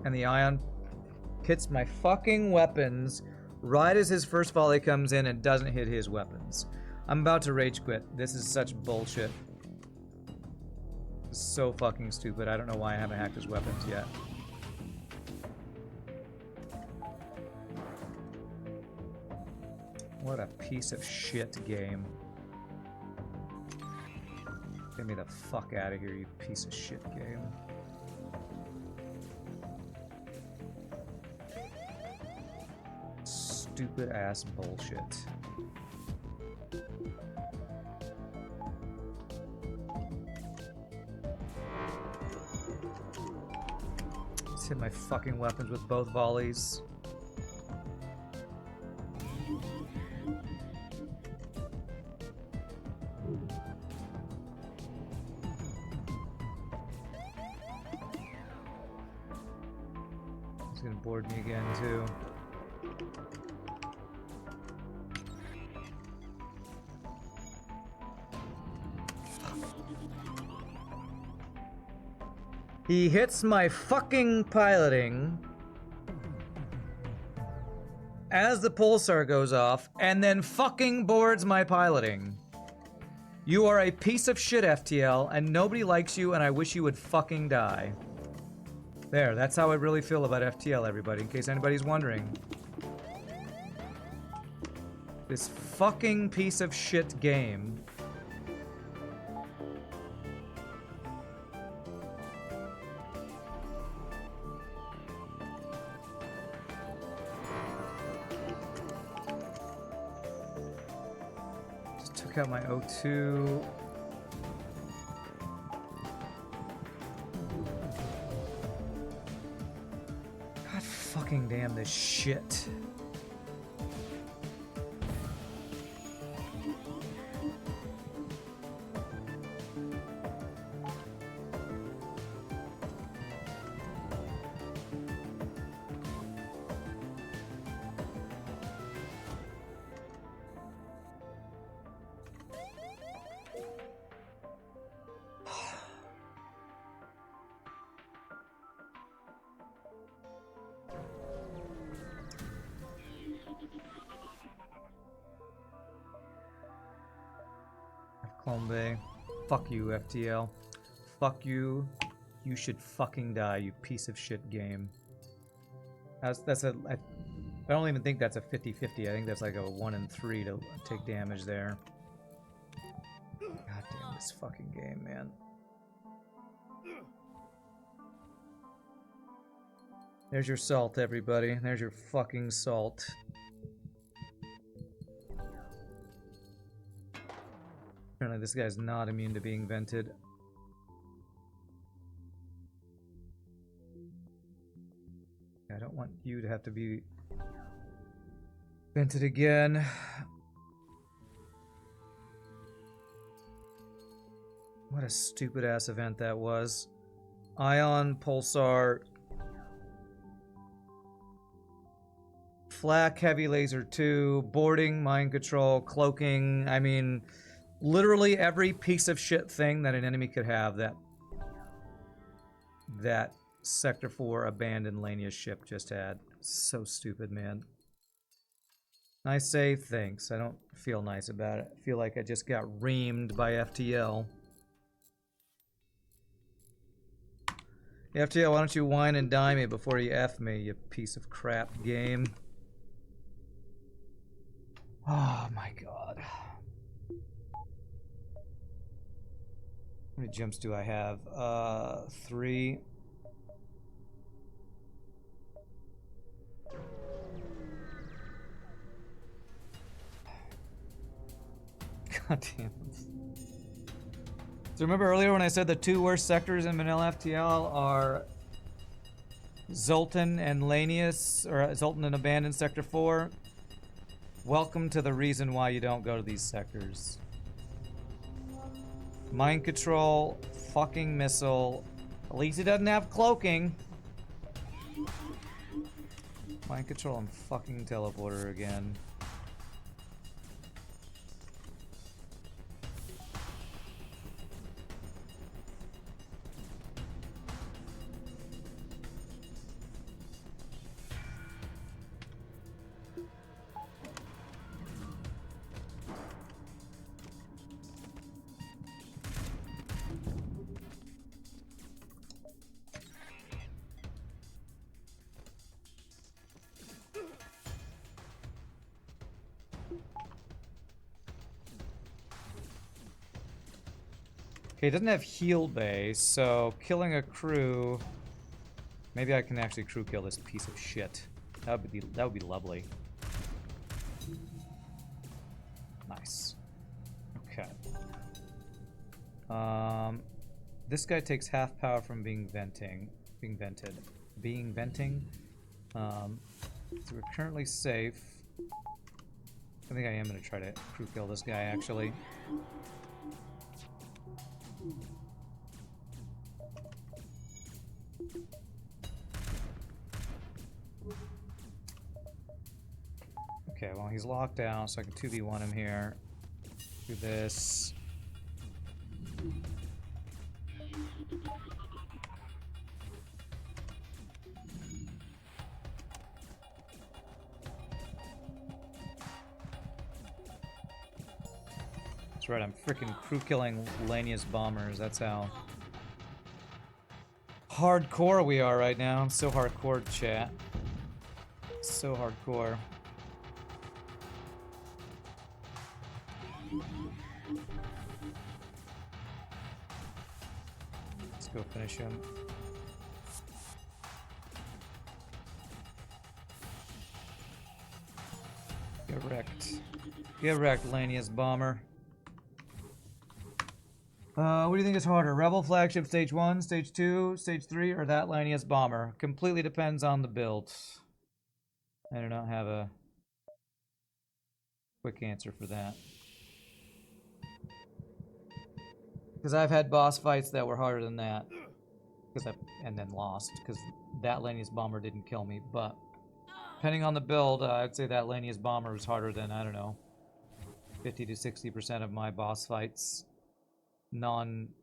And the Ion hits my fucking weapons right as his first volley comes in and doesn't hit his weapons. I'm about to rage quit. This is such bullshit. This is so fucking stupid. I don't know why I haven't hacked his weapons yet. What a piece of shit game. Get me the fuck out of here, you piece of shit game. Stupid ass bullshit. Let's hit my fucking weapons with both volleys. He's gonna board me again too. He hits my fucking piloting as the pulsar goes off and then fucking boards my piloting. You are a piece of shit, FTL, and nobody likes you, and I wish you would fucking die. There, that's how I really feel about FTL, everybody, in case anybody's wondering. This fucking piece of shit game. Just took out my O2. God fucking damn this shit. Hombre. Fuck you, FTL. Fuck you. You should fucking die, you piece of shit game. I don't even think that's a 50-50. I think that's like a 1 in 3 to take damage there. God damn this fucking game, man. There's your salt, everybody. There's your fucking salt. Apparently this guy's not immune to being vented. I don't want you to have to be vented again. What a stupid ass event that was. Ion, Pulsar, Flak, Heavy Laser 2, Boarding, Mind Control, Cloaking. I mean, literally every piece of shit thing that an enemy could have that Sector 4 abandoned Lania's ship just had. So stupid, man. Nice save, thanks. I don't feel nice about it. I feel like I just got reamed by FTL. FTL, why don't you wine and dine me before you F me, you piece of crap game. Oh my god. How many jumps do I have? 3. God damn it. So remember earlier when I said the 2 worst sectors in vanilla FTL are Zoltan and Lanius, or Zoltan and Abandoned Sector 4? Welcome to the reason why you don't go to these sectors. Mind Control, fucking Missile. At least he doesn't have Cloaking. Mind Control and fucking Teleporter again. Okay, it doesn't have heal bay, so killing a crew... Maybe I can actually crew kill this piece of shit. That would be lovely. Nice. Okay. This guy takes half power from being venting. So we're currently safe. I think I am gonna try to crew kill this guy actually. Okay, well he's locked down, so I can 2v1 him here. Do this. That's right, I'm freaking crew killing Lanius bombers. That's how hardcore we are right now. I'm so hardcore, chat. So hardcore. Let's go finish him. Get wrecked. Get wrecked, Lanius bomber. What do you think is harder? Rebel flagship stage 1, stage 2, stage 3, or that Lanius bomber? Completely depends on the build. I do not have a quick answer for that. Because I've had boss fights that were harder than that. And then lost. Because that Lanius bomber didn't kill me. But depending on the build, I'd say that Lanius bomber was harder than, I don't know, 50 to 60% of my boss fights. Non-hard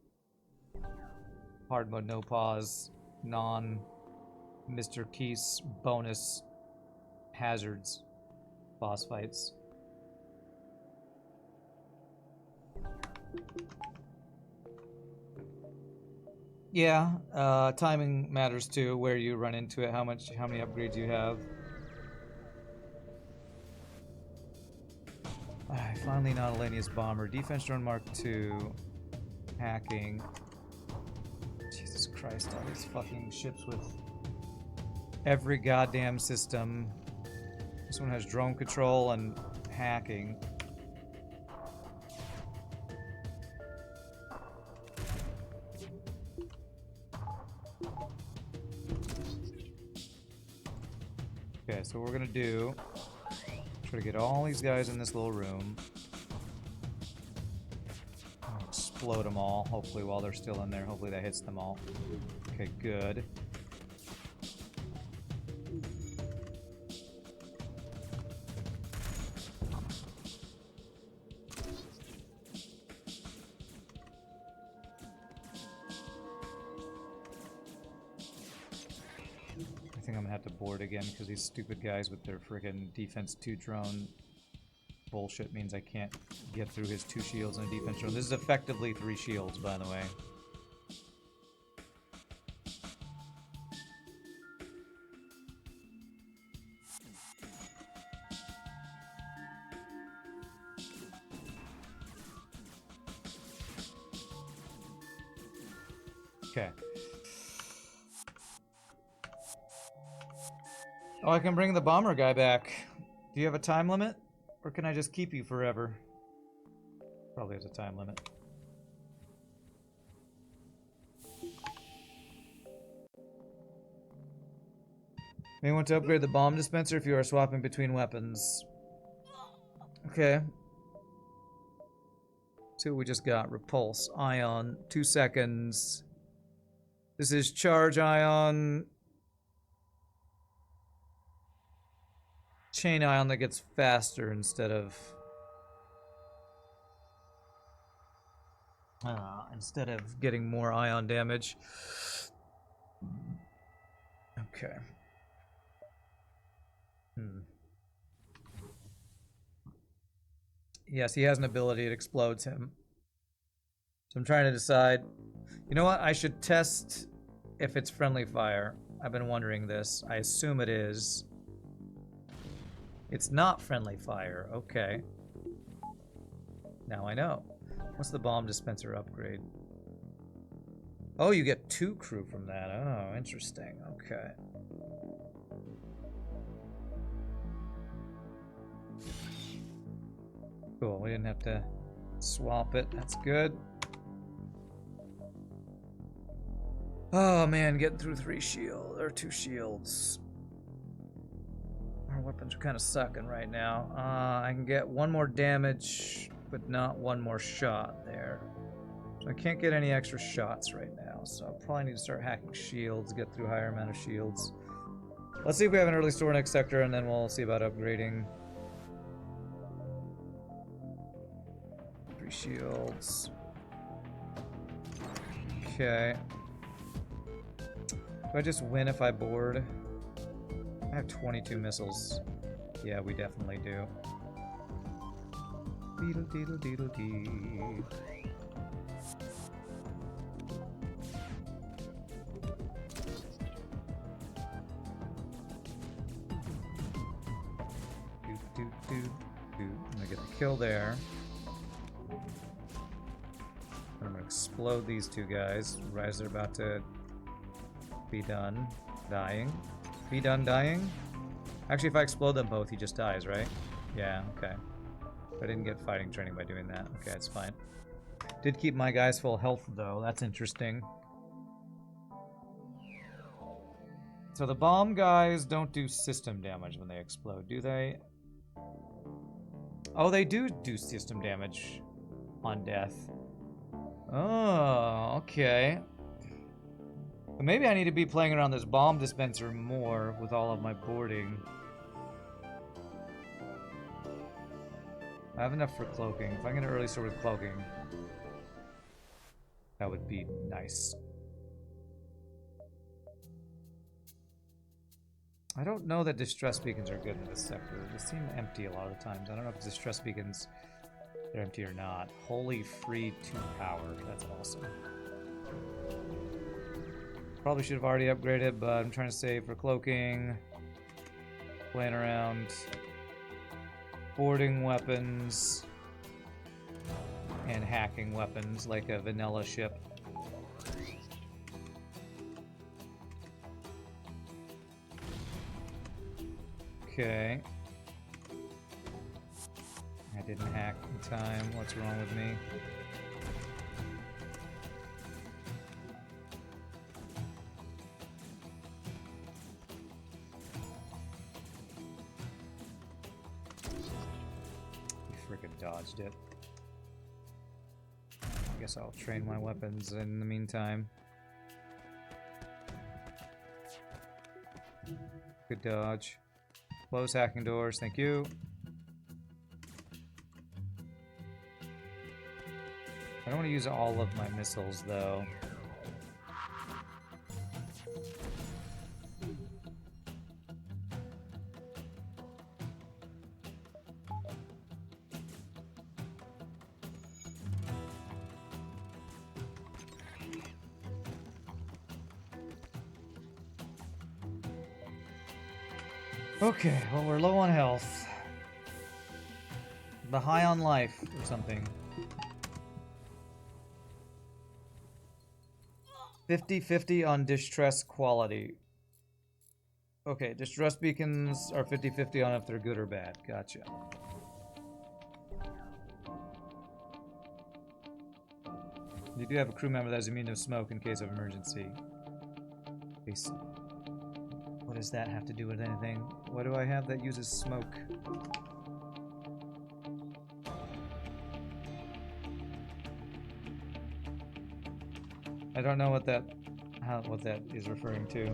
mode, no pause, non-Mr. Keys bonus hazards boss fights. Yeah, timing matters too, where you run into it, how many upgrades you have. Alright, finally Nautilanius Bomber. Defense Drone Mark II. Hacking. Jesus Christ, all these fucking ships with every goddamn system. This one has drone control and hacking. Okay, so what we're gonna do, try to get all these guys in this little room. Explode them all, hopefully while they're still in there. Hopefully that hits them all. Okay, good. I think I'm gonna have to board again because these stupid guys with their friggin' defense 2 drone bullshit means I can't get through his 2 shields and a defense drone. This is effectively 3 shields, by the way. Okay. Oh, I can bring the bomber guy back. Do you have a time limit? Or can I just keep you forever? Probably has a time limit. May want to upgrade the bomb dispenser if you are swapping between weapons. Okay. See what we just got. Repulse. Ion. 2 seconds. This is charge ion. Chain ion that gets faster instead of getting more ion damage. Okay. Yes, he has an ability, it explodes him. So I'm trying to decide. You know what? I should test if it's friendly fire. I've been wondering this. I assume it is. It's not friendly fire. Okay. Now I know. What's the bomb dispenser upgrade? Oh, you get 2 crew from that. Oh, interesting. Okay. Cool. We didn't have to swap it. That's good. Oh man, getting through 2 shields. Our weapons are kind of sucking right now. I can get 1 more damage, but not 1 more shot there. So I can't get any extra shots right now, so I'll probably need to start hacking shields, get through a higher amount of shields. Let's see if we have an early store next sector, and then we'll see about upgrading. 3 shields. Okay. Do I just win if I board? I have 22 missiles. Yeah, we definitely do. Beetle deedle deedle dee. I'm gonna get the kill there. I'm gonna explode these 2 guys right as they're about to be done dying. Be done dying? Actually, if I explode them both, he just dies, right? Yeah, okay. I didn't get fighting training by doing that. Okay, that's fine. Did keep my guys full health, though. That's interesting. So the bomb guys don't do system damage when they explode, do they? Oh, they do system damage on death. Oh, okay. But maybe I need to be playing around this bomb dispenser more with all of my boarding. I have enough for cloaking. If I get an early sword with cloaking, that would be nice. I don't know that distress beacons are good in this sector. They seem empty a lot of the times. I don't know if distress beacons they're empty or not. Holy free 2 power. That's awesome. Probably should have already upgraded, but I'm trying to save for cloaking. Playing around. Boarding weapons. And hacking weapons like a vanilla ship. Okay. I didn't hack in time. What's wrong with me? You freaking dodged it. I guess I'll train my weapons in the meantime. Good dodge. Close hacking doors, thank you. I don't want to use all of my missiles, though. Okay, well, we're low on health. But high on life or something. 50-50 on distress quality. Okay, distress beacons are 50-50 on if they're good or bad. Gotcha. You do have a crew member that is immune to smoke in case of emergency. What does that have to do with anything? What do I have that uses smoke? I don't know what that is referring to.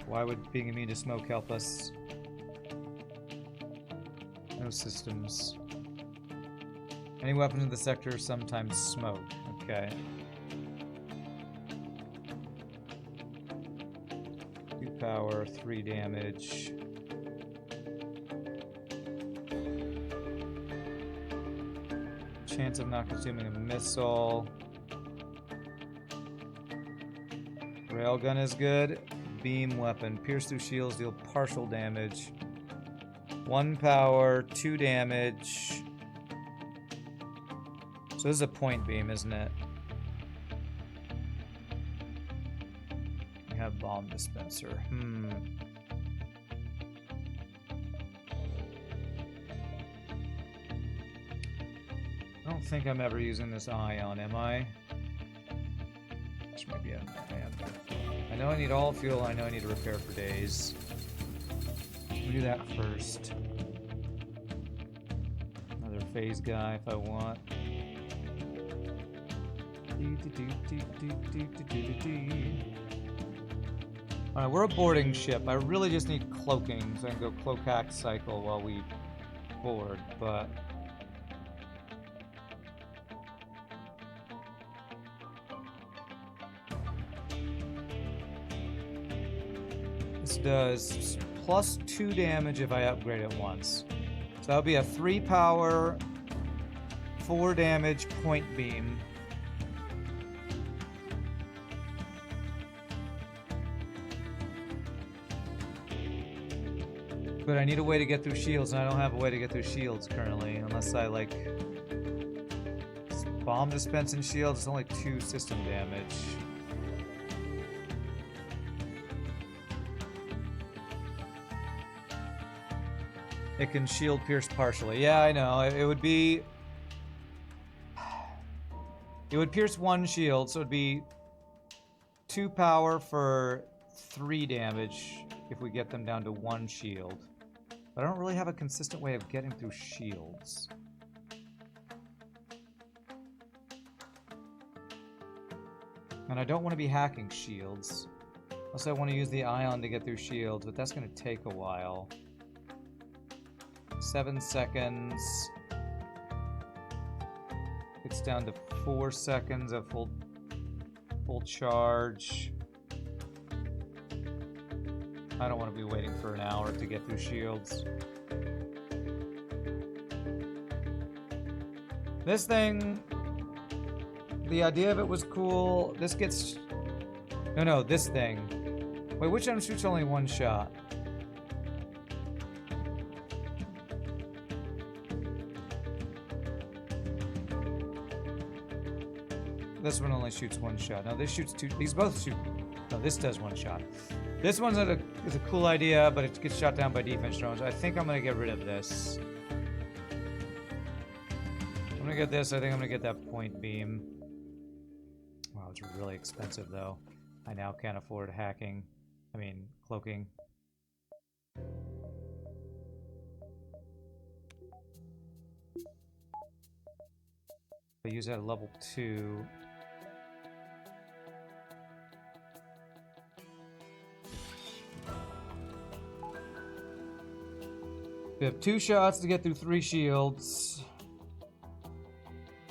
Why would being immune to smoke help us? No systems. Any weapon in the sector sometimes smoke. Okay. 2 power, 3 damage. Chance of not consuming a missile. Railgun is good. Beam weapon. Pierce through shields, deal partial damage. 1 power, 2 damage. So this is a point beam, isn't it? We have bomb dispenser. I don't think I'm ever using this ion, am I? Maybe I am. I know I need all fuel, I know I need to repair for days. We'll do that first. Another phase guy if I want. Alright, we're a boarding ship. I really just need cloaking, so I can go cloak hack cycle while we board, but this does plus 2 damage if I upgrade it once. So that'll be a 3 power, 4 damage point beam. But I need a way to get through shields, and I don't have a way to get through shields currently, unless I, like, bomb dispense and shields. It's only 2 system damage. It can shield pierce partially. Yeah, I know. It would be... It would pierce 1 shield, so it'd be 2 power for 3 damage if we get them down to 1 shield. But I don't really have a consistent way of getting through shields. And I don't want to be hacking shields. Unless I want to use the ion to get through shields, but that's going to take a while. 7 seconds. It's down to 4 seconds of full charge. I don't want to be waiting for an hour to get through shields. This thing, the idea of it was cool. This gets... No, this thing. Wait, which one shoots only one shot? This one only shoots one shot. No, this shoots two. These both shoot. No, this does one shot. This one's is a cool idea, but it gets shot down by defense drones. I think I'm gonna get rid of this. I'm gonna get this. I think I'm gonna get that point beam. Wow, it's really expensive though. I now can't afford hacking. I mean, cloaking. I use that at level 2. We have 2 shots to get through 3 shields.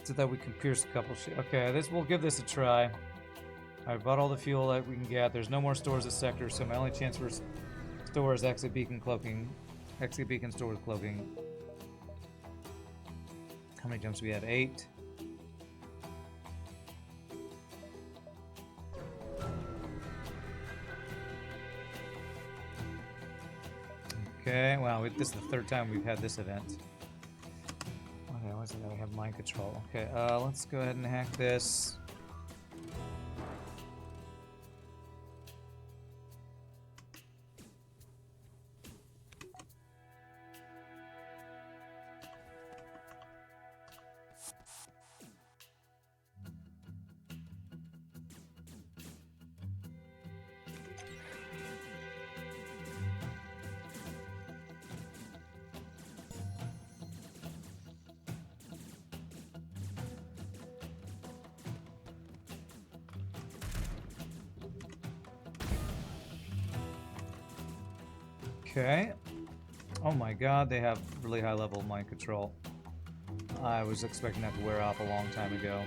So that we can pierce a couple shields. Okay, we'll give this a try. I bought all the fuel that we can get. There's no more stores at sector, so my only chance for store is exit beacon cloaking. Exit beacon store with cloaking. How many jumps do we have? 8. Okay, wow, this is the 3rd time we've had this event. Okay, what's it? We have mind control. Okay, let's go ahead and hack this. Okay. Oh my god, they have really high level mind control. I was expecting that to wear off a long time ago.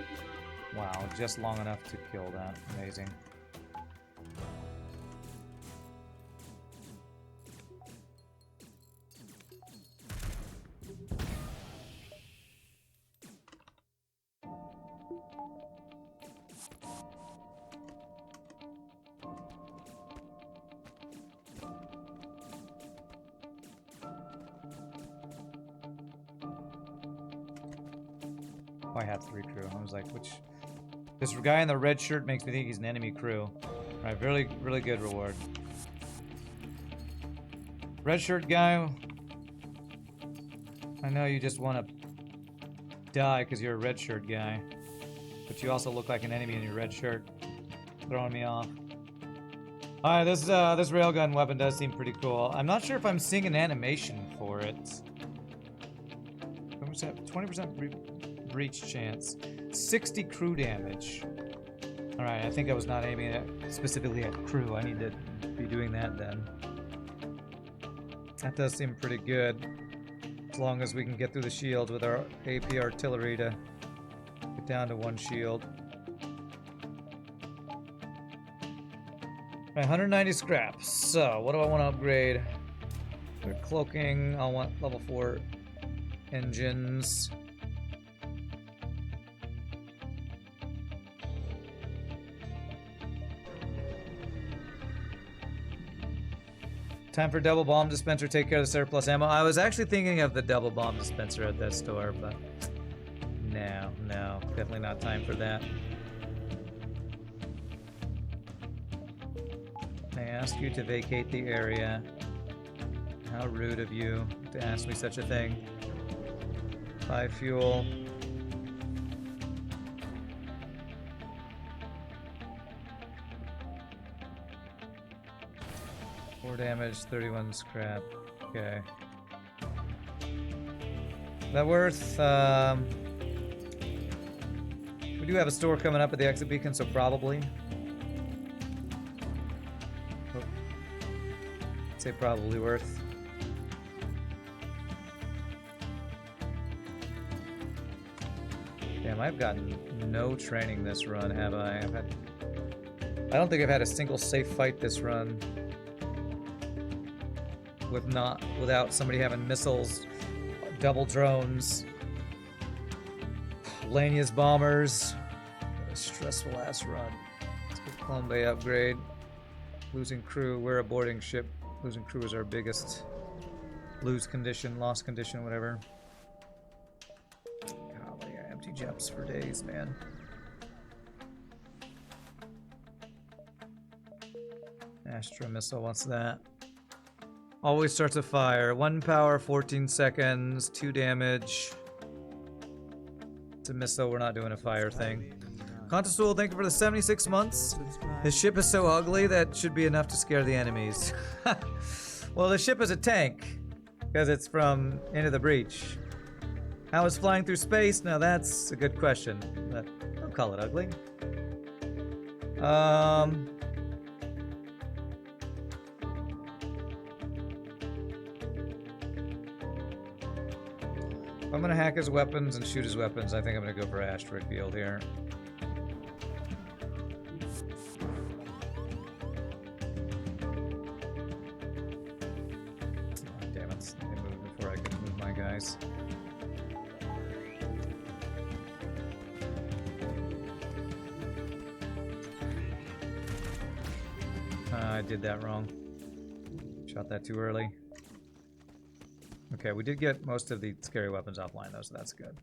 Wow, just long enough to kill that. Amazing. Oh, I had 3 crew. I was like, which... This guy in the red shirt makes me think he's an enemy crew. Alright, really, really good reward. Red shirt guy... I know you just want to die because you're a red shirt guy. But you also look like an enemy in your red shirt. Throwing me off. Alright, this railgun weapon does seem pretty cool. I'm not sure if I'm seeing an animation for it. 20% breach chance. 60 crew damage. Alright, I think I was not aiming at specifically at crew. I need to be doing that then. That does seem pretty good. As long as we can get through the shield with our AP artillery to get down to 1 shield. Right, 190 scraps. So, what do I want to upgrade? For cloaking, I want level 4 engines. Time for double bomb dispenser, take care of the surplus ammo. I was actually thinking of the double bomb dispenser at that store, but no, definitely not time for that. I ask you to vacate the area. How rude of you to ask me such a thing. Buy fuel. Damage, 31 scrap. Okay. That worth, we do have a store coming up at the exit beacon, so probably. Oh. I'd say probably worth. Damn, I've gotten no training this run, have I? I don't think I've had a single safe fight this run. Without somebody having missiles, double drones. Lania's bombers. A stressful ass run. Let's get Clone Bay upgrade. Losing crew. We're a boarding ship. Losing crew is our biggest lose condition, loss condition, whatever. Golly, empty jets for days, man. Astra missile, what's that? Always starts a fire. 1 power, 14 seconds, 2 damage. It's a missile, we're not doing a fire thing. Contosul, thank you for the 76 months. His ship is so ugly that should be enough to scare the enemies. Well, the ship is a tank, because it's from Into the Breach. How is flying through space? Now that's a good question, but don't call it ugly. I'm gonna hack his weapons and shoot his weapons. I think I'm gonna go for asteroid field here. Oh, damn it. They moved before I could move my guys. I did that wrong. Shot that too early. Okay, we did get most of the scary weapons offline though, so that's good.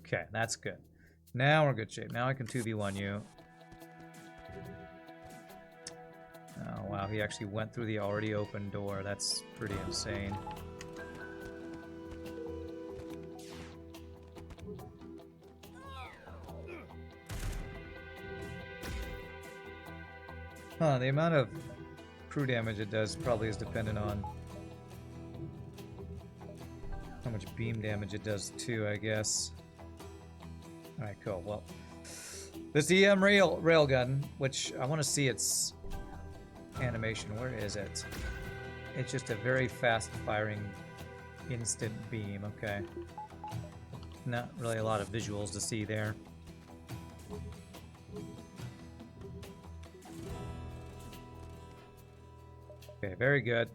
Okay, that's good. Now we're in good shape. Now I can 2v1 you. Oh wow, he actually went through the already open door. That's pretty insane. Huh, the amount of crew damage it does probably is dependent on how much beam damage it does too, I guess. Alright, cool. Well, this EM railgun, which I want to see its animation. Where is it? It's just a very fast firing instant beam. Okay. Not really a lot of visuals to see there. Okay, very good.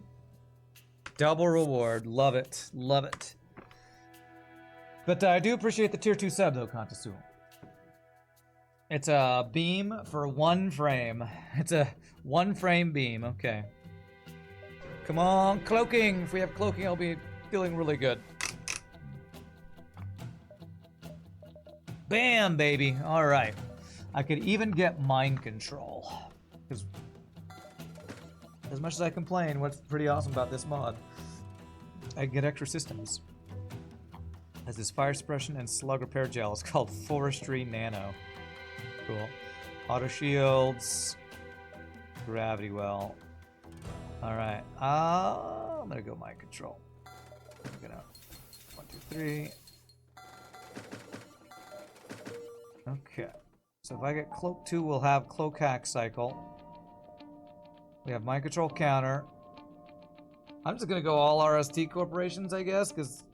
Double reward. Love it. Love it. But I do appreciate the tier 2 sub though, Contosul. It's a beam for 1 frame. It's a 1 frame beam. Okay. Come on, cloaking. If we have cloaking, I'll be feeling really good. Bam, baby. All right. I could even get mind control. Because as much as I complain, what's pretty awesome about this mod, I get extra systems. Has this fire suppression and slug repair gel. It's called Forestry Nano. Cool. Auto shields. Gravity well. Alright. I'm gonna go mind control. I'm gonna 1, 2, 3. Okay. So if I get cloak 2, we'll have cloak hack cycle. We have mind control counter. I'm just gonna go all RST corporations, I guess, because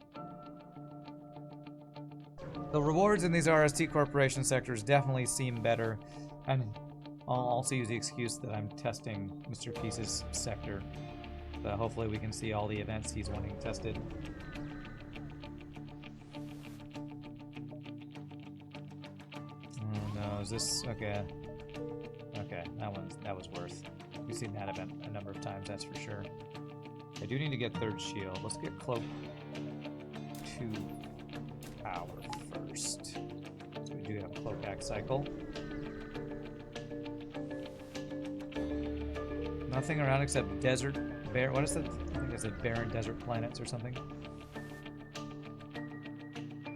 the rewards in these RST corporation sectors definitely seem better. And I'll also use the excuse that I'm testing Mr. Keys' sector. So hopefully we can see all the events he's wanting tested. Oh no, is this okay? Okay, that was worth. We've seen that event a number of times, that's for sure. I do need to get 3rd shield. Let's get cloak 2 power first. So we do have cloak hack cycle. Nothing around except desert bear. What is that? I think it's a barren desert planets or something.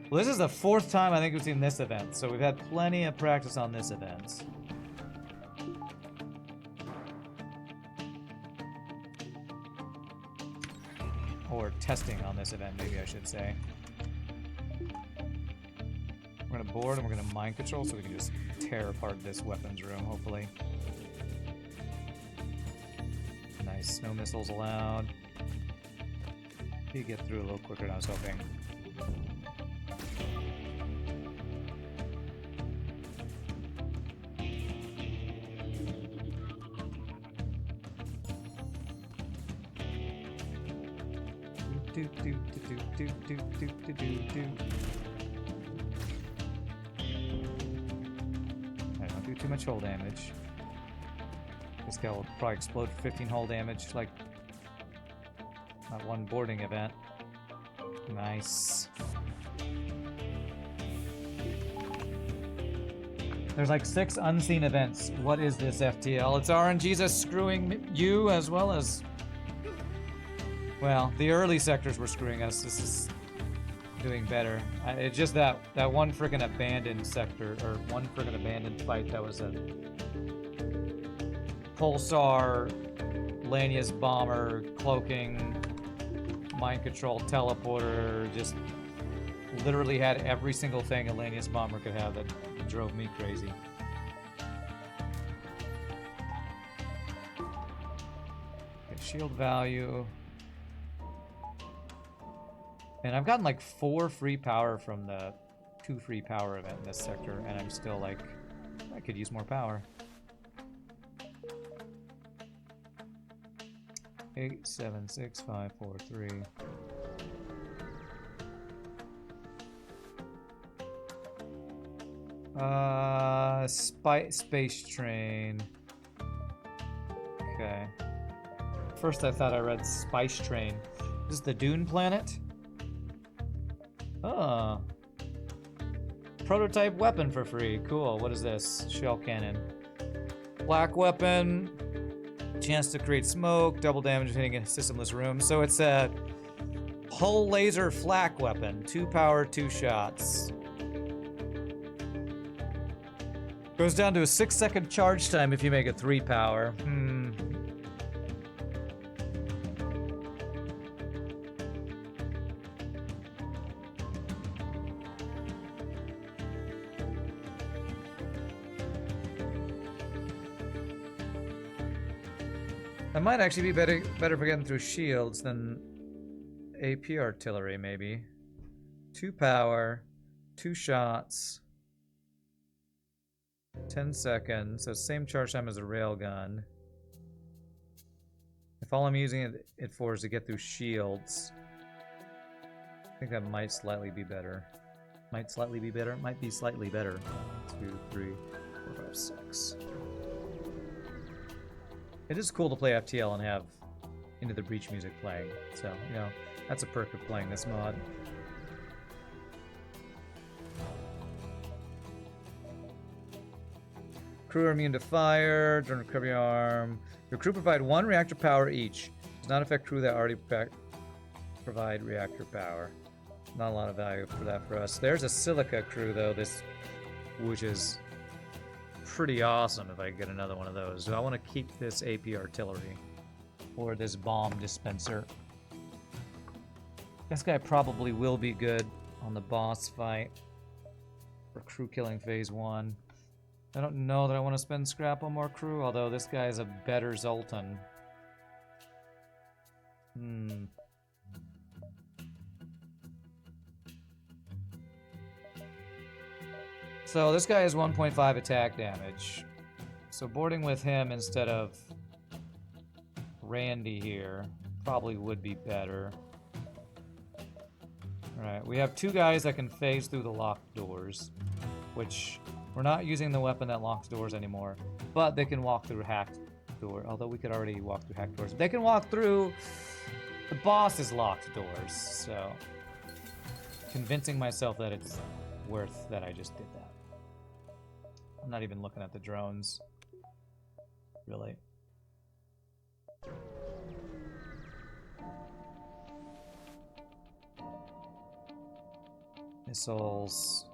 Well, this is the 4th time I think we've seen this event, so we've had plenty of practice on this event. Or testing on this event, maybe I should say. We're gonna board and we're gonna mind control so we can just tear apart this weapons room, hopefully. Nice, no missiles allowed. You get through a little quicker than I was hoping. Don't do too much hull damage. This guy will probably explode for 15 hull damage, like that one boarding event. Nice. There's like 6 unseen events. What is this, FTL? It's RNG's is screwing you as well as... Well, the early sectors were screwing us. This is doing better. It's just that one freaking abandoned sector, or one freaking abandoned fight that was a Pulsar, Lanius bomber, cloaking, mind control, teleporter, just literally had every single thing a Lanius bomber could have that drove me crazy. Okay, shield value. And I've gotten like 4 free power from the 2 free power event in this sector, and I'm still like, I could use more power. 8, 7, 6, 5, 4, 3. Space train. Okay. First I thought I read Spice Train. This is the Dune planet? Oh. Prototype weapon for free. Cool. What is this? Shell cannon. Black weapon. Chance to create smoke. Double damage hitting a systemless room. So it's a hull laser flak weapon. 2 power, 2 shots. Goes down to a 6-second charge time if you make it 3 power. That might actually be better for getting through shields than AP artillery, maybe. 2 power, 2 shots, 10 seconds, so same charge time as a railgun. If all I'm using it for is to get through shields, I think that might slightly be better. Might slightly be better? Might be slightly better. 2, 3, 4, 5, 6. It is cool to play FTL and have Into the Breach music playing, so, you know, that's a perk of playing this mod. Crew are immune to fire, during recovery arm. Your crew provide 1 reactor power each. Does not affect crew that already provide reactor power. Not a lot of value for that for us. There's a silica crew though, which is pretty awesome if I get another one of those. So I want to keep this AP artillery or this bomb dispenser. This guy probably will be good on the boss fight for crew killing phase 1. I don't know that I want to spend scrap on more crew, although this guy is a better Zoltan. So this guy has 1.5 attack damage. So boarding with him instead of Randy here probably would be better. Alright, we have 2 guys that can phase through the locked doors, which we're not using the weapon that locks doors anymore, but they can walk through hacked door, although we could already walk through hacked doors. They can walk through the boss's locked doors, so convincing myself that it's worth that I just did that. I'm not even looking at the drones, really. Missiles.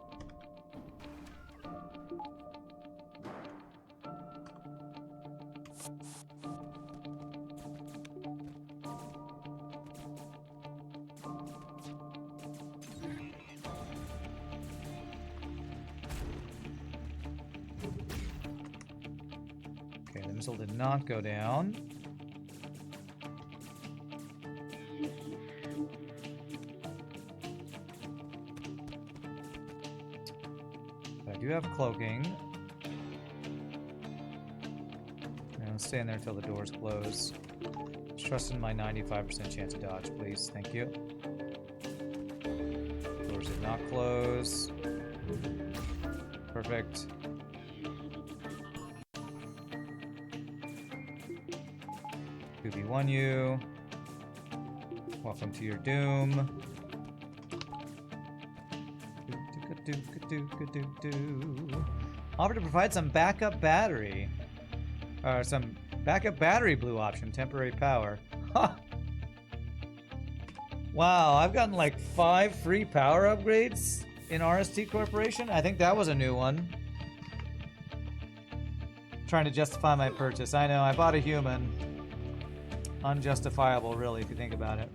Okay, the missile did not go down. I do have cloaking. I'm staying there until the doors close. Just trust in my 95% chance of dodge, please. Thank you. Doors did not close. Perfect. "2v1 you. Welcome to your doom." Offer to provide some backup battery. Some backup battery blue option, temporary power. Huh. Wow, I've gotten like 5 free power upgrades in RST Corporation. I think that was a new one. Trying to justify my purchase. I know, I bought a human. Unjustifiable, really, if you think about it.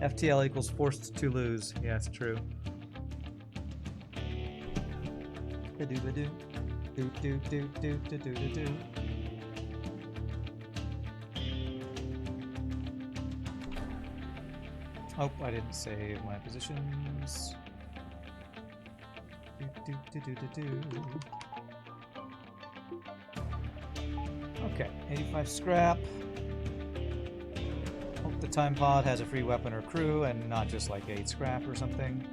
FTL equals forced to lose. Yeah, it's true. Oh, I didn't save my positions. Okay, 85 scrap. Hope the time pod has a free weapon or crew and not just like 8 scrap or something.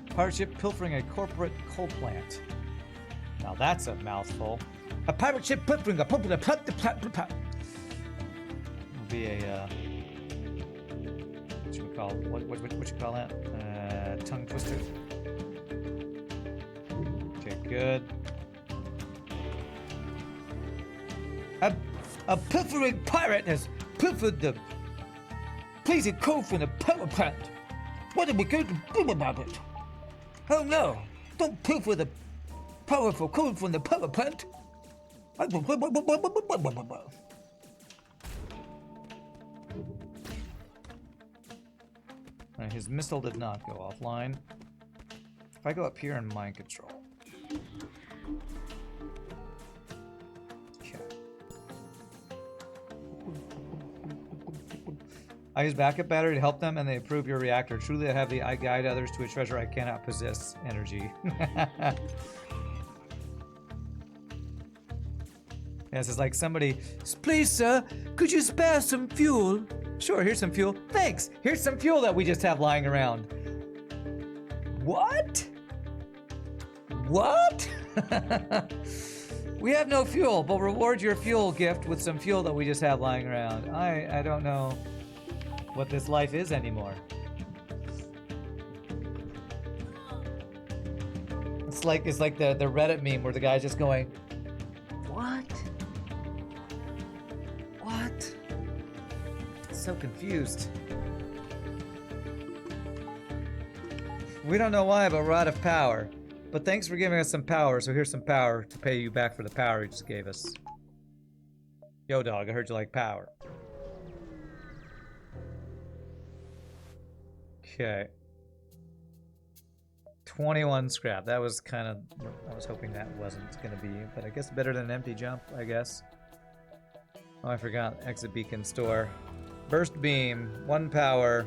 Pirate ship pilfering a corporate coal plant. Now that's a mouthful. A pirate ship pilfering a corporate plant. Will be a what you call that? Tongue twister. Okay, good. A pilfering pirate has pilfered the pleasing coal from the power plant. What are we going to do about it? Oh no! Don't pilfer the powerful coal from the power plant. Right, his missile did not go offline. If I go up here in mind control. Okay. I use backup battery to help them and they improve your reactor. Truly I have the I guide others to a treasure I cannot possess energy. Yes, it's like somebody, please sir, could you spare some fuel? Sure, here's some fuel. Thanks, here's some fuel that we just have lying around. What? What? We have no fuel, but reward your fuel gift with some fuel that we just have lying around. I don't know what this life is anymore. It's like the Reddit meme where the guy's just going, what? What? So confused. We don't know why, but we're out of power. But thanks for giving us some power, so here's some power to pay you back for the power you just gave us. Yo dog, I heard you like power. Okay. 21 scrap. That was kind of... I was hoping that wasn't going to be, but I guess better than an empty jump, I guess. Oh, I forgot. Exit beacon store. Burst beam. 1 power.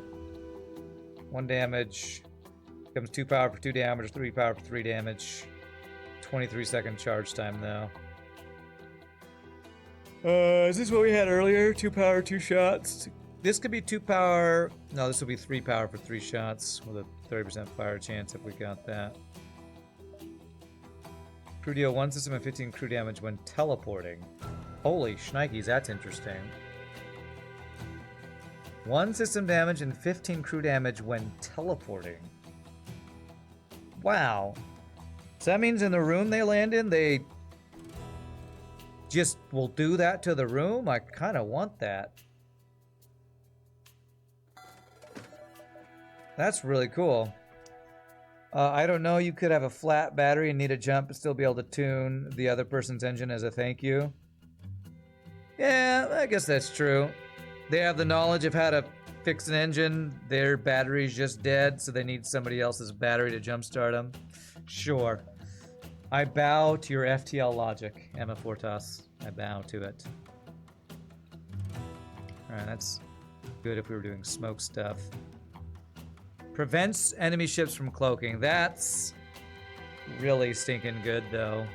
1 damage. Becomes 2 power for 2 damage, 3 power for 3 damage. 23-second charge time, though. Is this what we had earlier? 2 power, 2 shots? This could be 2 power... No, this will be 3 power for 3 shots with a 30% fire chance if we got that. Crew deal 1 system and 15 crew damage when teleporting. Holy shnikes, that's interesting. 1 system damage and 15 crew damage when teleporting. Wow. So that means in the room they land in, they just will do that to the room? I kind of want that. That's really cool. I don't know, you could have a flat battery and need a jump but still be able to tune the other person's engine as a thank you. Yeah, I guess that's true. They have the knowledge of how to fix an engine, their battery's just dead, so they need somebody else's battery to jumpstart them. Sure. I bow to your FTL logic, Emma Fortas. I bow to it. Alright, that's good if we were doing smoke stuff. Prevents enemy ships from cloaking. That's really stinking good, though.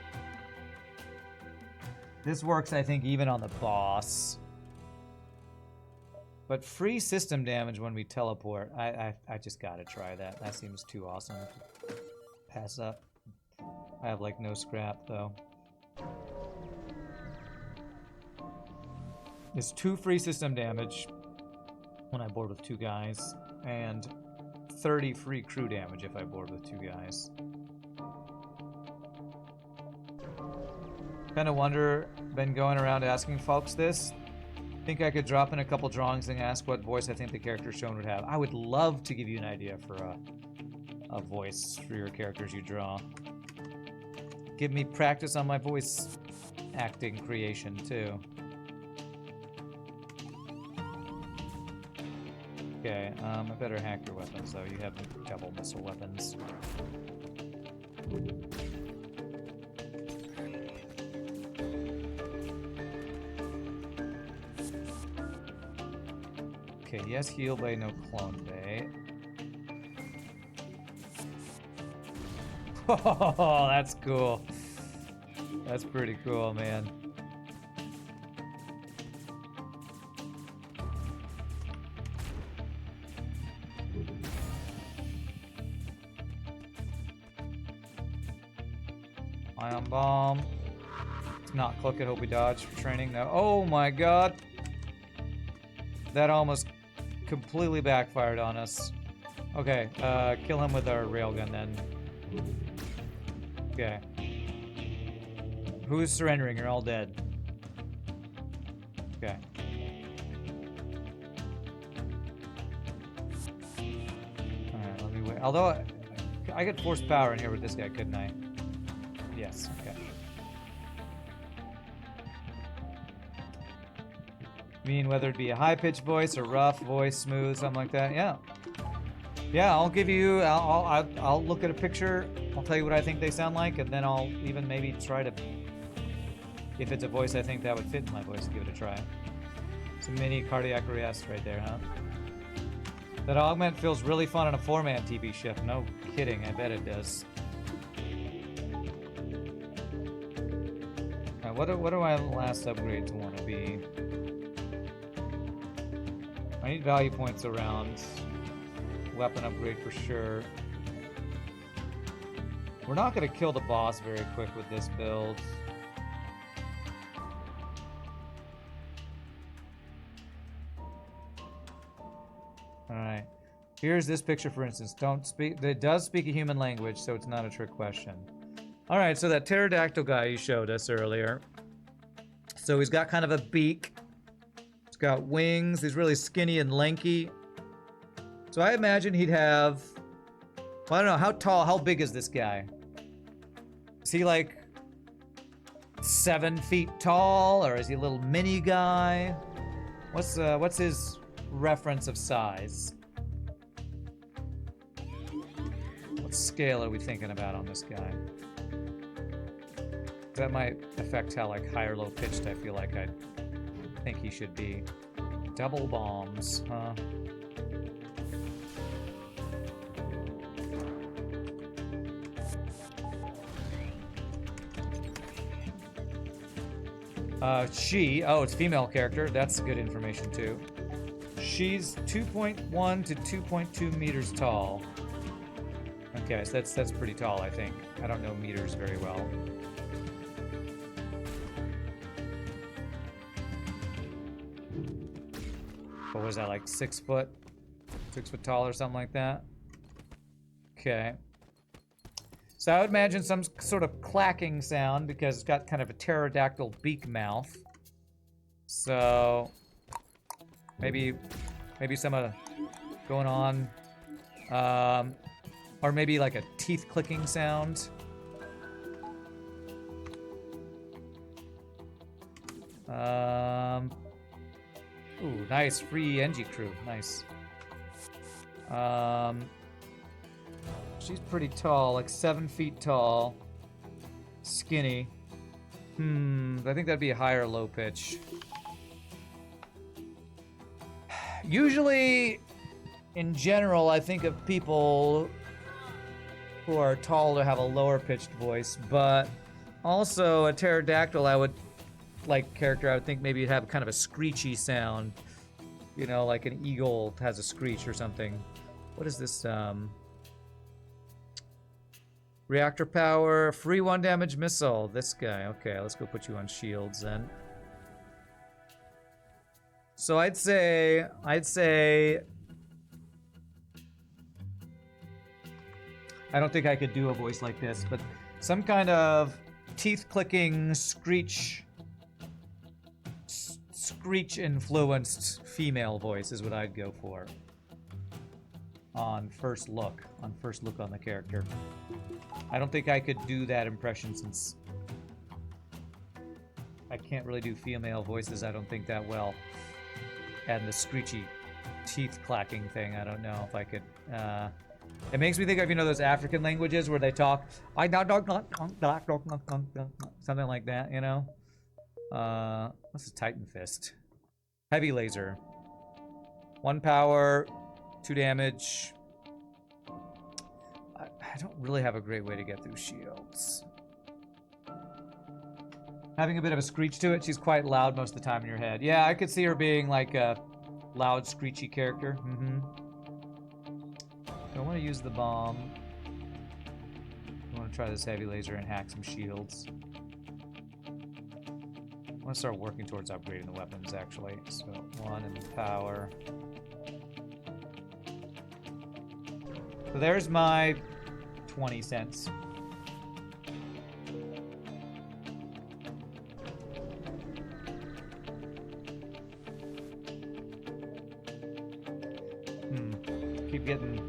This works, I think, even on the boss. But free system damage when we teleport. I just gotta try that. That seems too awesome to pass up. I have like no scrap though. It's 2 free system damage when I board with 2 guys, and 30 free crew damage if I board with 2 guys. Kind of wonder, been going around asking folks this. Think I could drop in a couple drawings and ask what voice I think the character shown would have. I would love to give you an idea for a voice for your characters you draw. Give me practice on my voice acting creation too. Okay, I better hack your weapons though. You have double missile weapons. Okay, yes, heal bay, no clone bay. Oh, that's cool. That's pretty cool, man. Ion bomb. Let's not click it, hope we dodge for training. No. Oh my god. That almost completely backfired on us. Okay, kill him with our railgun then. Okay. Who's surrendering? You're all dead. Okay. Alright, let me wait. Although, I could force power in here with this guy, couldn't I? Yes, okay. Mean whether it be a high-pitched voice, or rough voice, smooth, something like that. Yeah. Yeah, I'll give you. I'll look at a picture. I'll tell you what I think they sound like, and then I'll even maybe try to. If it's a voice I think that would fit in my voice, give it a try. Some mini cardiac arrest right there, huh? That augment feels really fun on a 4-man TV shift. No kidding. I bet it does. What do my last upgrades want to be? I need value points around. Weapon upgrade for sure. We're not going to kill the boss very quick with this build. Alright. Here's this picture, for instance. It does speak a human language, so it's not a trick question. Alright, so that pterodactyl guy you showed us earlier. So he's got kind of a beak. He's got wings. He's really skinny and lanky. So I imagine he'd have... Well, I don't know. How tall, how big is this guy? Is he like 7 feet tall, or is he a little mini guy? What's his reference of size? What scale are we thinking about on this guy? That might affect how like high or low pitched I feel like I think he should be. Double bombs, huh? It's female character. That's good information too. She's 2.1 to 2.2 meters tall. Okay, so that's pretty tall, I think. I don't know meters very well. What was that, like 6 foot? 6 foot tall or something like that? Okay. So I would imagine some sort of clacking sound because it's got kind of a pterodactyl beak mouth. So maybe some going on, or maybe like a teeth clicking sound. Ooh, nice free NG crew, nice. She's pretty tall, like 7 feet tall. Skinny. I think that'd be a high or low pitch. Usually, in general, I think of people who are taller have a lower pitched voice, but also a pterodactyl, I would think maybe it'd have kind of a screechy sound. You know, like an eagle has a screech or something. What is this? Reactor power, free 1 damage missile. This guy. Okay, let's go put you on shields then. So I'd say I don't think I could do a voice like this, but some kind of teeth clicking screech influenced female voice is what I'd go for. On first look on the character. I don't think I could do that impression since I can't really do female voices, I don't think, that well. And the screechy teeth clacking thing, I don't know if I could. It makes me think of, you know, those African languages where they talk something like that, you know? What's a Titan Fist? Heavy laser. 1 power, 2 damage. I don't really have a great way to get through shields. Having a bit of a screech to it, she's quite loud most of the time in your head. Yeah, I could see her being like a loud, screechy character. I want to use the bomb. I want to try this heavy laser and hack some shields. I want to start working towards upgrading the weapons, actually. So, 1 and power. So there's my 20 cents. Keep getting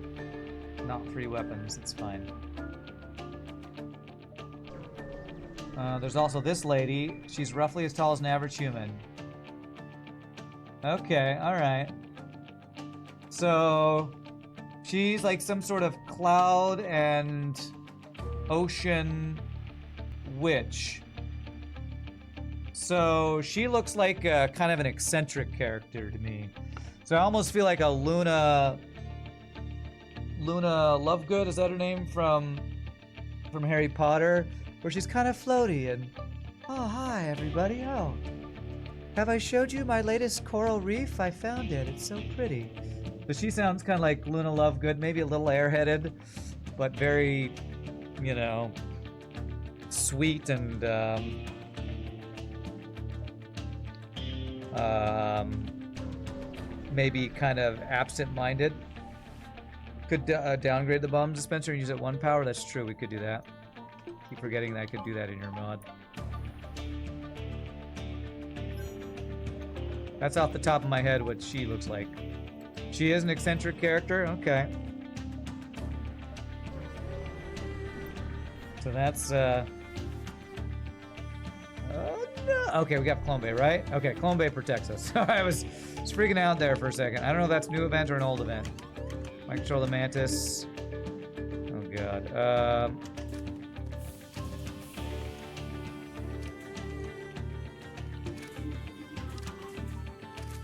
not free weapons, it's fine. There's also this lady. She's roughly as tall as an average human. Okay, alright. So she's like some sort of cloud and ocean witch. So she looks like a, kind of an eccentric character to me. So I almost feel like a Luna Lovegood, is that her name, from Harry Potter, where she's kind of floaty and, oh, hi everybody, oh, have I showed you my latest coral reef? I found it, it's so pretty. But she sounds kind of like Luna Lovegood, maybe a little airheaded, but very, you know, sweet and maybe kind of absent-minded. Could downgrade the bomb dispenser and use it 1 power. That's true, we could do that. Keep forgetting that I could do that in your mod. That's off the top of my head what she looks like. She is an eccentric character? Okay. So that's, oh no. Okay, we got Clone Bay, right? Okay, Clone Bay protects us. I was freaking out there for a second. I don't know if that's a new event or an old event. I control the Mantis. Oh god.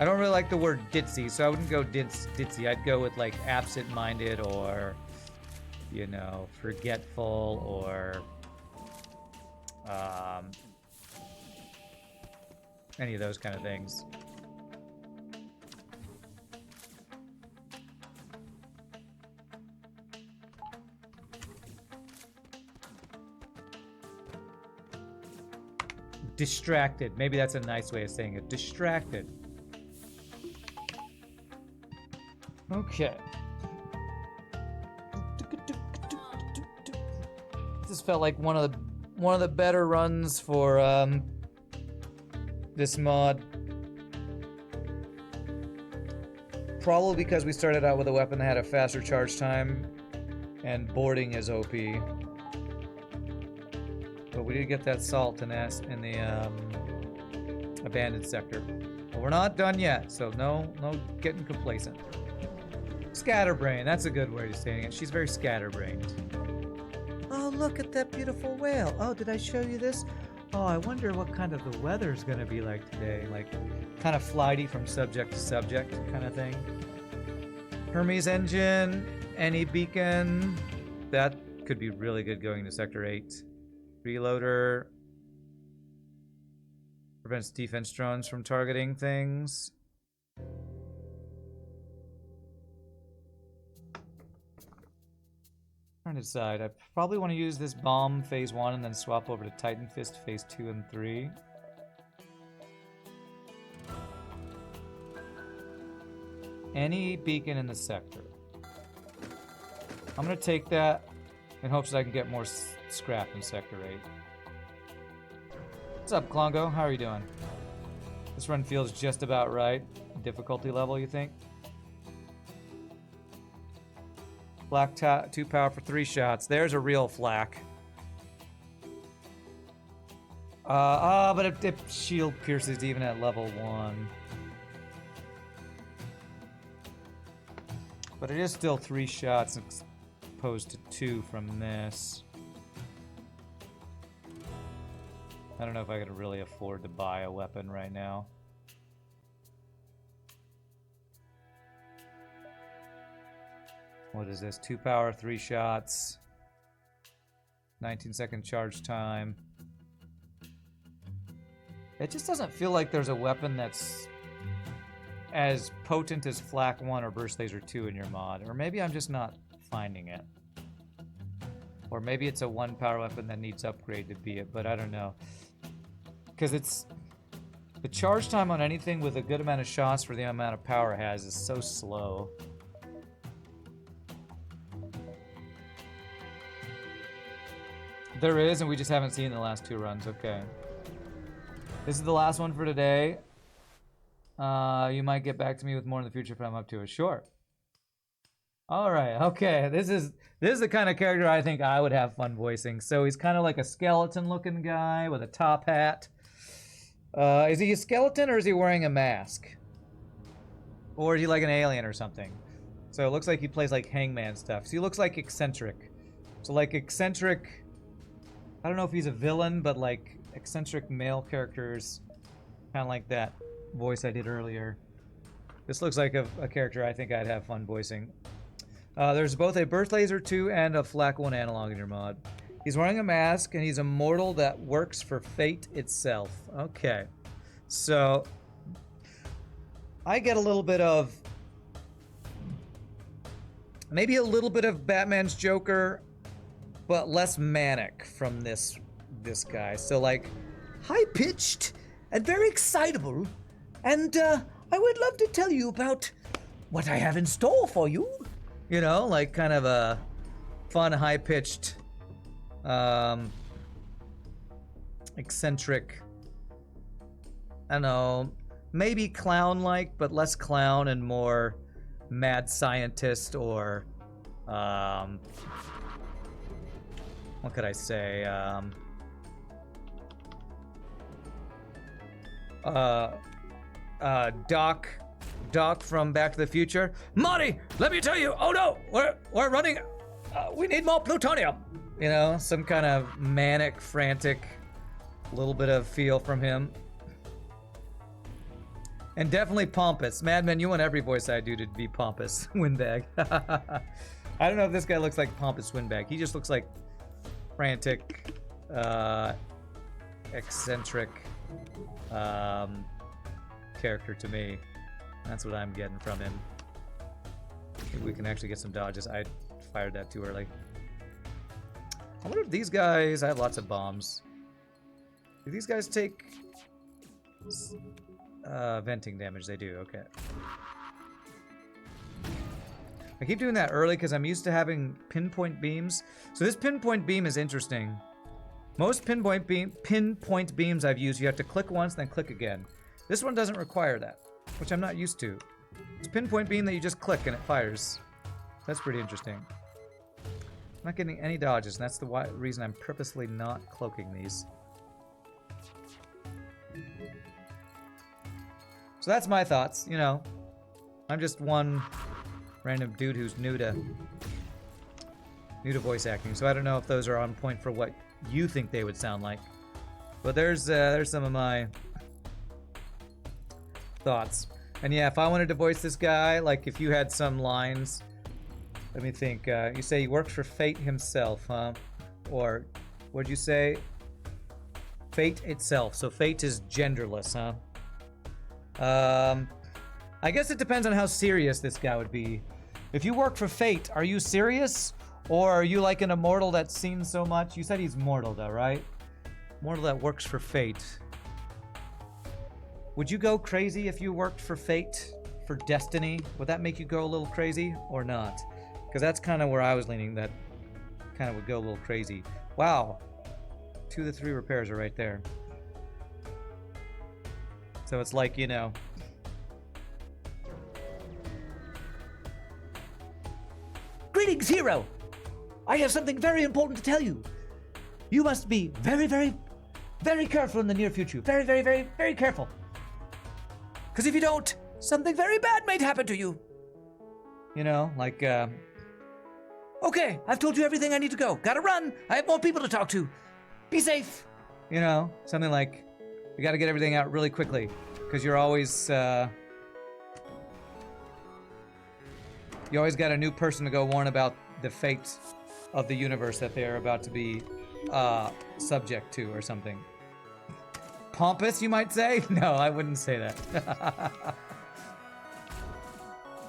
I don't really like the word ditzy, so I wouldn't go ditzy. I'd go with like absent-minded or, you know, forgetful or any of those kind of things. Distracted. Maybe that's a nice way of saying it. Distracted. Okay. This felt like one of the better runs for this mod. Probably because we started out with a weapon that had a faster charge time and boarding is OP. But we did get that salt in the abandoned sector. But we're not done yet, so no getting complacent. Scatterbrain, that's a good way of saying it. She's very scatterbrained. Oh, look at that beautiful whale. Oh, did I show you this? Oh, I wonder what kind of the weather's gonna be like today. Like, kind of flighty from subject to subject kind of thing. Hermes engine, any beacon. That could be really good going to Sector 8. Reloader. Prevents defense drones from targeting things. Trying to decide. I probably want to use this bomb phase 1 and then swap over to Titan Fist phase 2 and 3. Any beacon in the sector. I'm going to take that in hopes that I can get more scrap in Sector 8. What's up, Klongo? How are you doing? This run feels just about right. Difficulty level, you think? Flak 2 power for 3 shots. There's a real flak. But it shield pierces even at level 1. But it is still 3 shots opposed to 2 from this. I don't know if I could really afford to buy a weapon right now. What is this? 2 power, 3 shots. 19-second charge time. It just doesn't feel like there's a weapon that's as potent as Flak 1 or Burst Laser 2 in your mod. Or maybe I'm just not finding it. Or maybe it's a 1 power weapon that needs upgrade to be it, but I don't know. Because it's... the charge time on anything with a good amount of shots for the amount of power it has is so slow. There is, and we just haven't seen the last 2 runs. Okay. This is the last one for today. You might get back to me with more in the future if I'm up to it. Sure. All right. Okay. This is the kind of character I think I would have fun voicing. So he's kind of like a skeleton-looking guy with a top hat. Is he a skeleton or is he wearing a mask? Or is he like an alien or something? So it looks like he plays like Hangman stuff. So he looks like eccentric. So like eccentric... I don't know if he's a villain, but like eccentric male characters, kind of like that voice I did earlier. This looks like a character I think I'd have fun voicing. There's both a Burst Laser 2 and a Flak 1 analog in your mod. He's wearing a mask, and he's a mortal that works for fate itself. Okay. So, I get a little bit of... maybe a little bit of Batman's Joker, but less manic from this guy. So like, high-pitched and very excitable, and I would love to tell you about what I have in store for you. You know, like kind of a fun, high-pitched, eccentric, I don't know, maybe clown-like, but less clown and more mad scientist or, what could I say? Doc from Back to the Future. Marty, let me tell you. Oh no, we're running. We need more plutonium. You know, some kind of manic, frantic, little bit of feel from him. And definitely pompous. Madman, you want every voice I do to be pompous. Windbag. I don't know if this guy looks like pompous Windbag. He just looks like frantic, eccentric character to me. That's what I'm getting from him. Maybe we can actually get some dodges. I fired that too early. I wonder if these guys... I have lots of bombs. Do these guys take venting damage? They do, okay. I keep doing that early because I'm used to having pinpoint beams. So this pinpoint beam is interesting. Most pinpoint beams I've used, you have to click once, then click again. This one doesn't require that, which I'm not used to. It's a pinpoint beam that you just click and it fires. That's pretty interesting. I'm not getting any dodges, and that's the reason I'm purposely not cloaking these. So that's my thoughts, you know. I'm just one random dude who's new to voice acting, so I don't know if those are on point for what you think they would sound like. But there's some of my thoughts. And yeah, if I wanted to voice this guy, like if you had some lines, let me think. You say he works for fate himself, huh? Or what'd you say? Fate itself. So fate is genderless, huh? I guess it depends on how serious this guy would be. If you work for fate, are you serious? Or are you like an immortal that's seen so much? You said he's mortal though, right? Mortal that works for fate. Would you go crazy if you worked for fate? For destiny? Would that make you go a little crazy or not? Because that's kind of where I was leaning, that kind of would go a little crazy. Wow. 2 of the 3 repairs are right there. So it's like, you know... Greetings, hero! I have something very important to tell you. You must be very, very, very careful in the near future. Very, very, very, very careful. Because if you don't, something very bad might happen to you. You know, like, okay, I've told you everything I need to go. Gotta run. I have more people to talk to. Be safe. You know, something like, you gotta get everything out really quickly. Because you're always, you always got a new person to go warn about the fate of the universe that they're about to be subject to or something. Pompous, you might say? No, I wouldn't say that.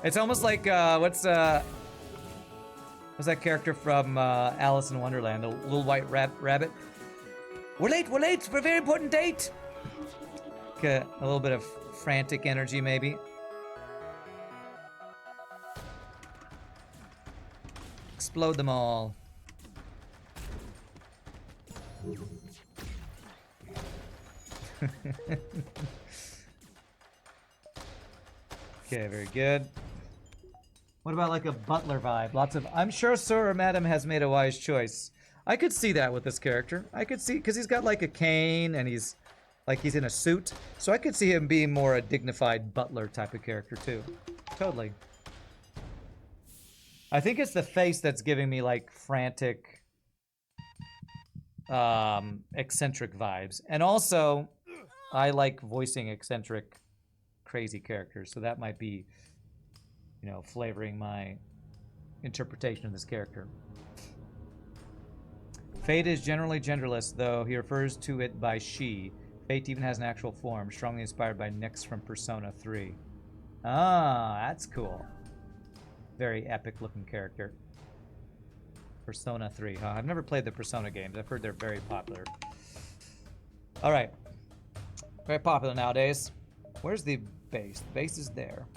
It's almost like, what's that character from Alice in Wonderland, the little white rabbit? We're late for a very important date! A little bit of frantic energy, maybe. Explode them all. Okay, very good. What about like a butler vibe? Lots of, I'm sure Sir or Madam has made a wise choice. I could see that with this character. I could see, because he's got like a cane and he's in a suit. So I could see him being more a dignified butler type of character too. Totally. I think it's the face that's giving me like frantic, eccentric vibes. And also, I like voicing eccentric, crazy characters. So that might be, you know, flavoring my interpretation of this character. Fate is generally genderless, though he refers to it by she. Fate even has an actual form, strongly inspired by Nyx from Persona 3. Ah, that's cool. Very epic-looking character. Persona 3, huh? I've never played the Persona games. I've heard they're very popular. All right. Very popular nowadays. Where's the base? The base is there.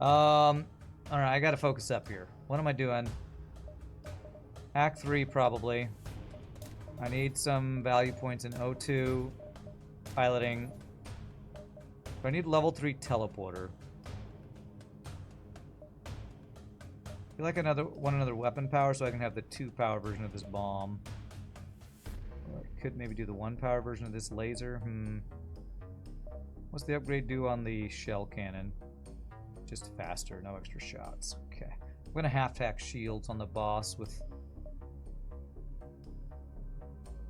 All right, I gotta focus up here. What am I doing? Act 3, probably. I need some value points in O2. Piloting. I need level 3 teleporter. I feel like another weapon power so I can have the 2 power version of this bomb. Or I could maybe do the 1 power version of this laser. What's the upgrade do on the shell cannon? Just faster, no extra shots. Okay. I'm gonna half-tack shields on the boss with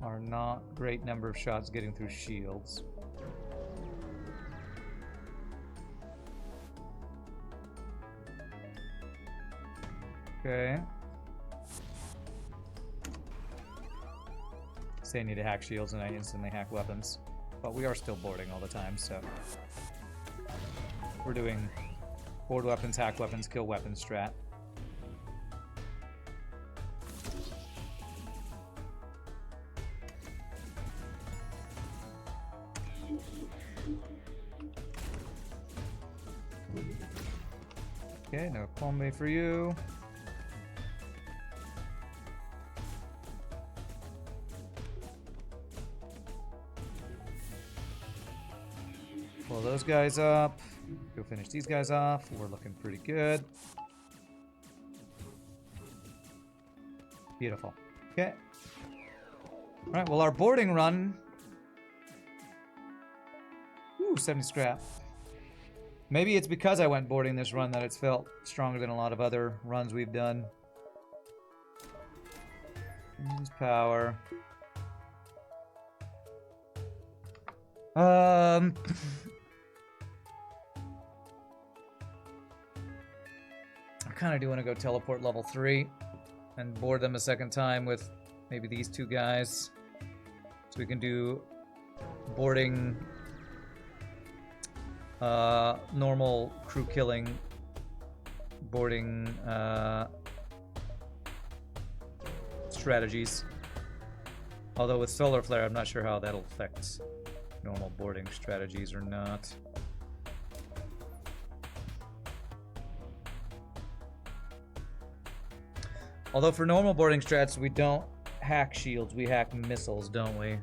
our not great number of shots getting through shields. Okay. Say I need to hack shields and I instantly hack weapons. But we are still boarding all the time, so we're doing board weapons, hack weapons, kill weapons strat. Okay, no combo for you. Pull those guys up. Go finish these guys off. We're looking pretty good. Beautiful. Okay. Alright, well our boarding run... Ooh, 70 scrap. Maybe it's because I went boarding this run that it's felt stronger than a lot of other runs we've done. Use power. I kind of do want to go teleport level 3 and board them a second time with maybe these 2 guys. So we can do boarding, normal crew killing, boarding, strategies. Although with solar flare, I'm not sure how that'll affect normal boarding strategies or not. Although for normal boarding strats, we don't hack shields, we hack missiles, don't we?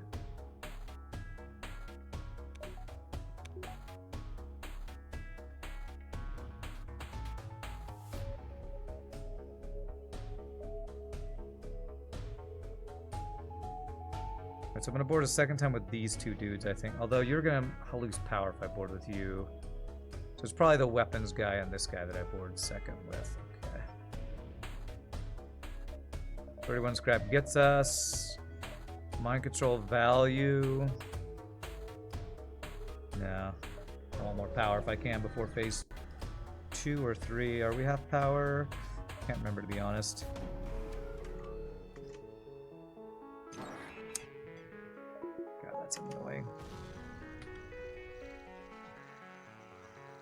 Alright, so I'm gonna board a second time with these two dudes, I think. Although you're gonna lose power if I board with you. So it's probably the weapons guy and this guy that I board second with. Okay. 31 scrap gets us. Mind control value. No. I want more power if I can before phase 2 or 3. Are we half power? Can't remember, to be honest. God, that's annoying.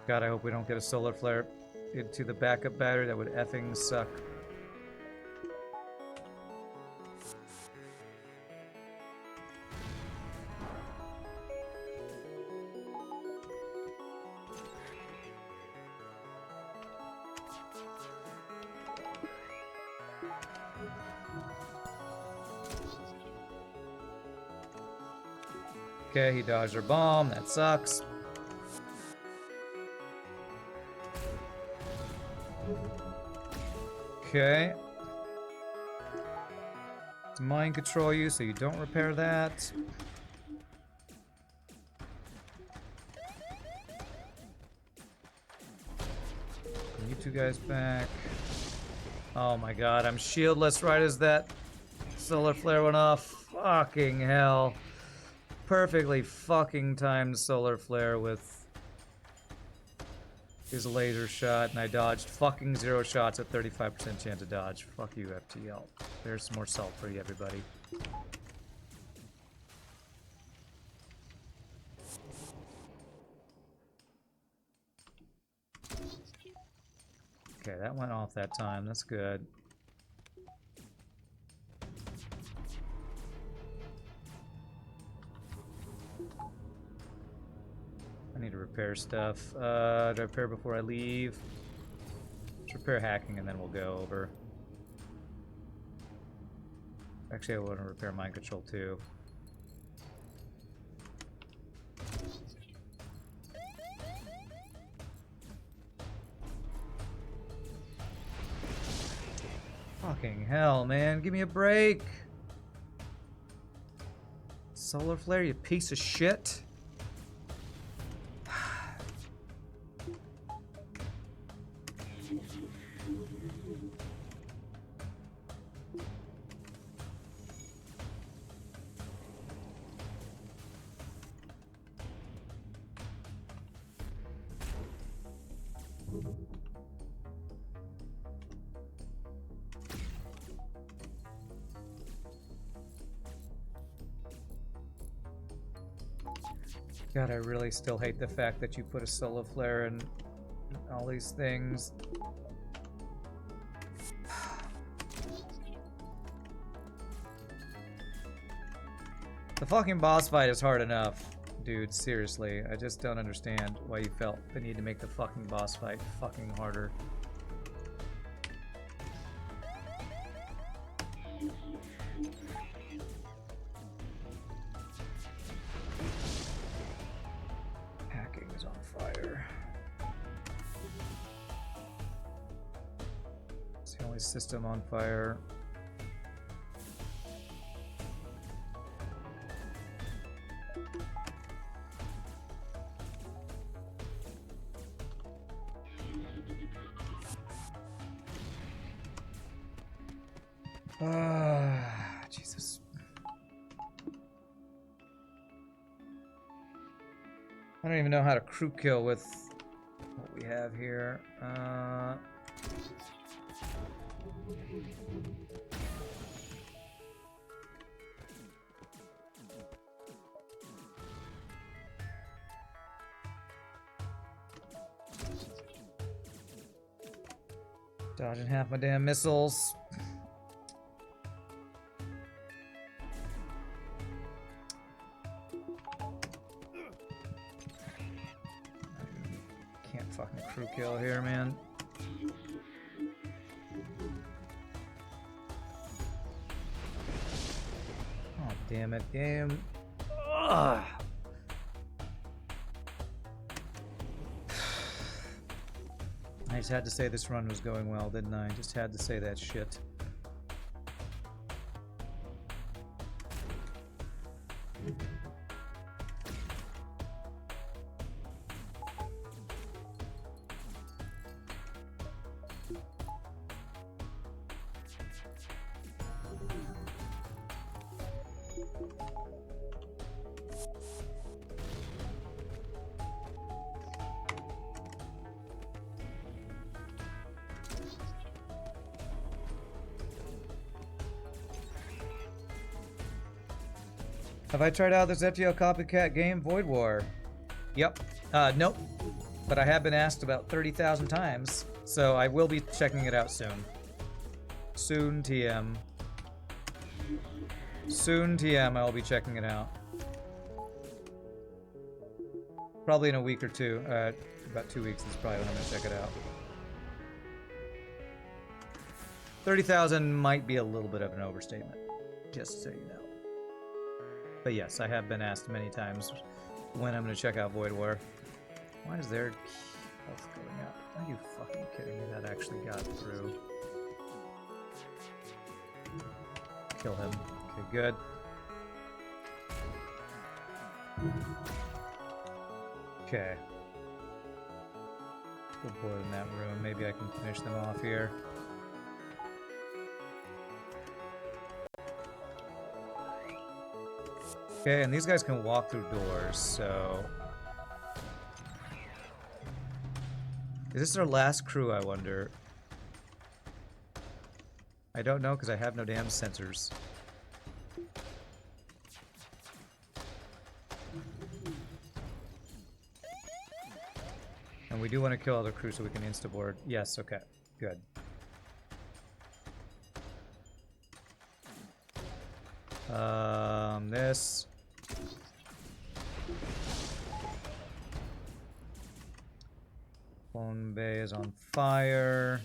God, I hope we don't get a solar flare into the backup battery. That would effing suck. Okay, he dodged our bomb. That sucks. Okay. Let's mind control you so you don't repair that. You two guys back. Oh my god, I'm shieldless right as that solar flare went off. Fucking hell. Perfectly fucking timed solar flare with his laser shot, and I dodged fucking 0 shots at 35% chance to dodge. Fuck you, FTL. There's some more salt for you, everybody. Okay, that went off that time. That's good. I need to repair stuff. Do I repair before I leave? Let's repair hacking and then we'll go over. Actually, I want to repair mind control too. Fucking hell, man. Give me a break. Solar flare, you piece of shit. God, I really still hate the fact that you put a solar flare in all these things. The fucking boss fight is hard enough, dude, seriously. I just don't understand why you felt the need to make the fucking boss fight fucking harder. Hacking is on fire. It's the only system on fire. Jesus. I don't even know how to crew kill with what we have here. Dodging half my damn missiles. crew kill here, man. Oh, damn it, game. Ugh. I just had to say this run was going well, didn't I? Just had to say that shit. Have I tried out this FTL copycat game, Void War? Yep. Nope. But I have been asked about 30,000 times, so I will be checking it out soon. Soon, TM. Soon, TM, I'll be checking it out. Probably in a week or two. About 2 weeks is probably when I'm gonna check it out. 30,000 might be a little bit of an overstatement, just so you know. But yes, I have been asked many times when I'm going to check out Void War. Why is their health going up? Are you fucking kidding me? That actually got through. Kill him. Okay, good. Okay. Go board in that room. Maybe I can finish them off here. Okay, and these guys can walk through doors, so... Is this our last crew, I wonder? I don't know, because I have no damn sensors. And we do want to kill other crew so we can insta-board. Yes, okay. Good. This... Phone bay is on fire.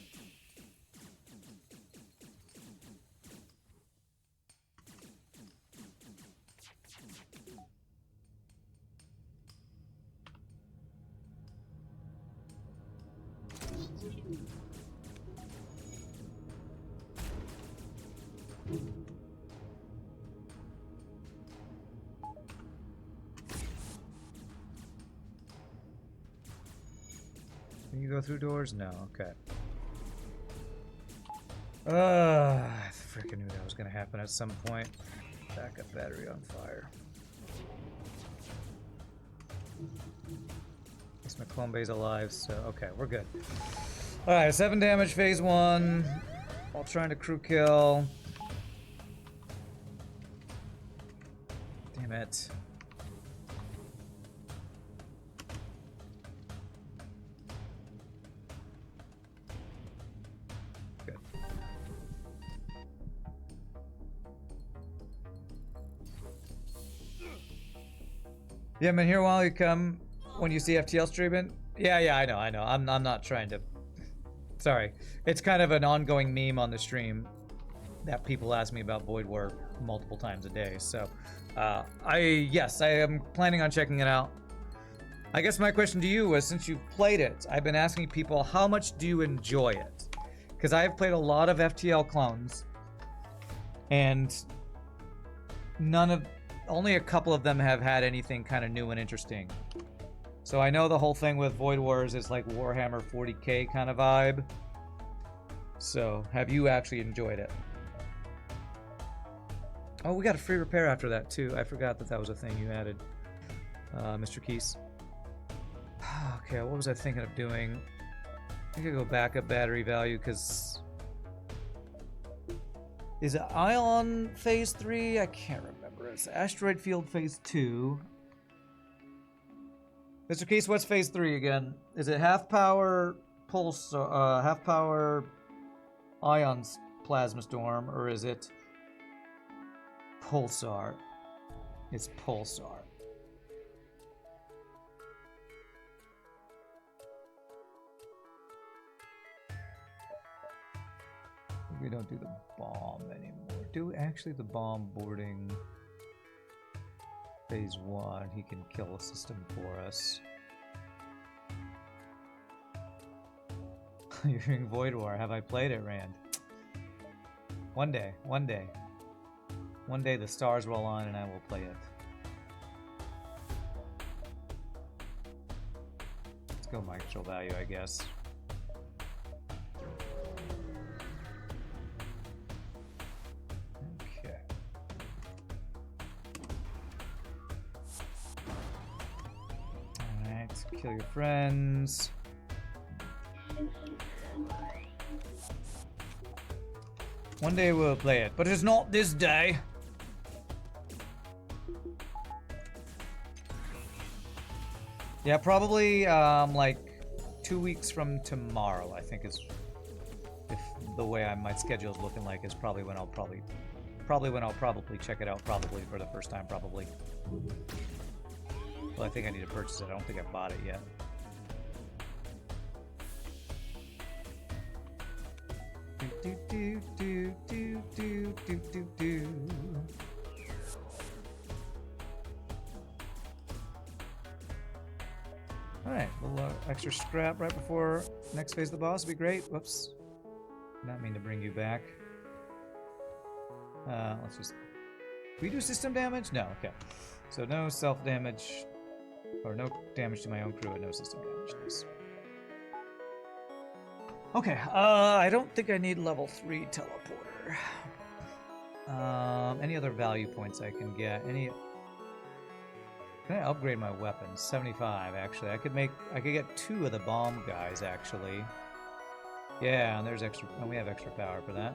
Can you go through doors? No, okay. I freaking knew that was gonna happen at some point. Backup battery on fire. Guess my clone bay's alive, so okay, we're good. Alright, 7 damage phase 1. All trying to crew kill. Damn it. Yeah, I'm here while you come when you see FTL streaming. Yeah, I know. I'm not trying to. Sorry, it's kind of an ongoing meme on the stream that people ask me about Void War multiple times a day. So, yes, I am planning on checking it out. I guess my question to you was, since you've played it, I've been asking people, how much do you enjoy it? Because I've played a lot of FTL clones, and only a couple of them have had anything kind of new and interesting. So I know the whole thing with Void Wars is like Warhammer 40k kind of vibe. So have you actually enjoyed it? Oh, we got a free repair after that too. I forgot that was a thing you added, Mr. Keese. Okay, what was I thinking of doing? I could go backup battery value, because... Is it Ion Phase 3? I can't remember. It's Asteroid Field Phase 2. Mr. Keese, what's Phase 3 again? Is it half power pulse, half power Ion Plasma Storm, or is it Pulsar? It's Pulsar. We don't do the bomb anymore. Do actually the bomb boarding phase 1. He can kill a system for us. You're hearing Void War. Have I played it, Rand? One day. One day. One day the stars will align and I will play it. Let's go martial value, I guess. Okay. Alright, kill your friends. One day we'll play it, but it's not this day. Yeah, probably like 2 weeks from tomorrow, I think is, if the way my schedule is looking like, is probably when I'll probably check it out, probably for the first time, probably. Well, I think I need to purchase it. I don't think I bought it yet. Alright, a little extra scrap right before next phase of the boss would be great. Whoops. Not mean to bring you back. Let's just... Do we do system damage? No, okay. So no self-damage, or no damage to my own crew and no system damage. Nice. Okay, I don't think I need level 3 teleporter. Any other value points I can get? Can I upgrade my weapons? 75, actually. I could get 2 of the bomb guys, actually. Yeah, and there's extra, and we have extra power for that.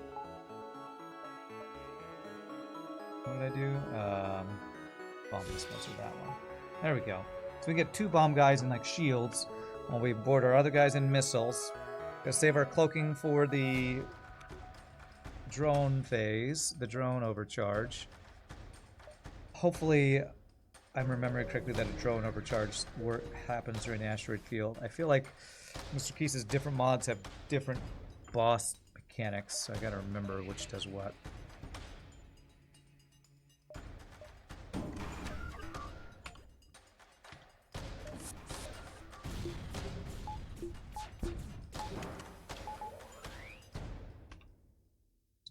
What did I do? Bomb dispenser, that one. There we go. So we get 2 bomb guys in like shields, while we board our other guys in missiles. Gotta save our cloaking for the drone phase, the drone overcharge. Hopefully, I'm remembering correctly that a drone overcharge happens during the asteroid field. I feel like Mr. Keys' different mods have different boss mechanics, so I gotta remember which does what.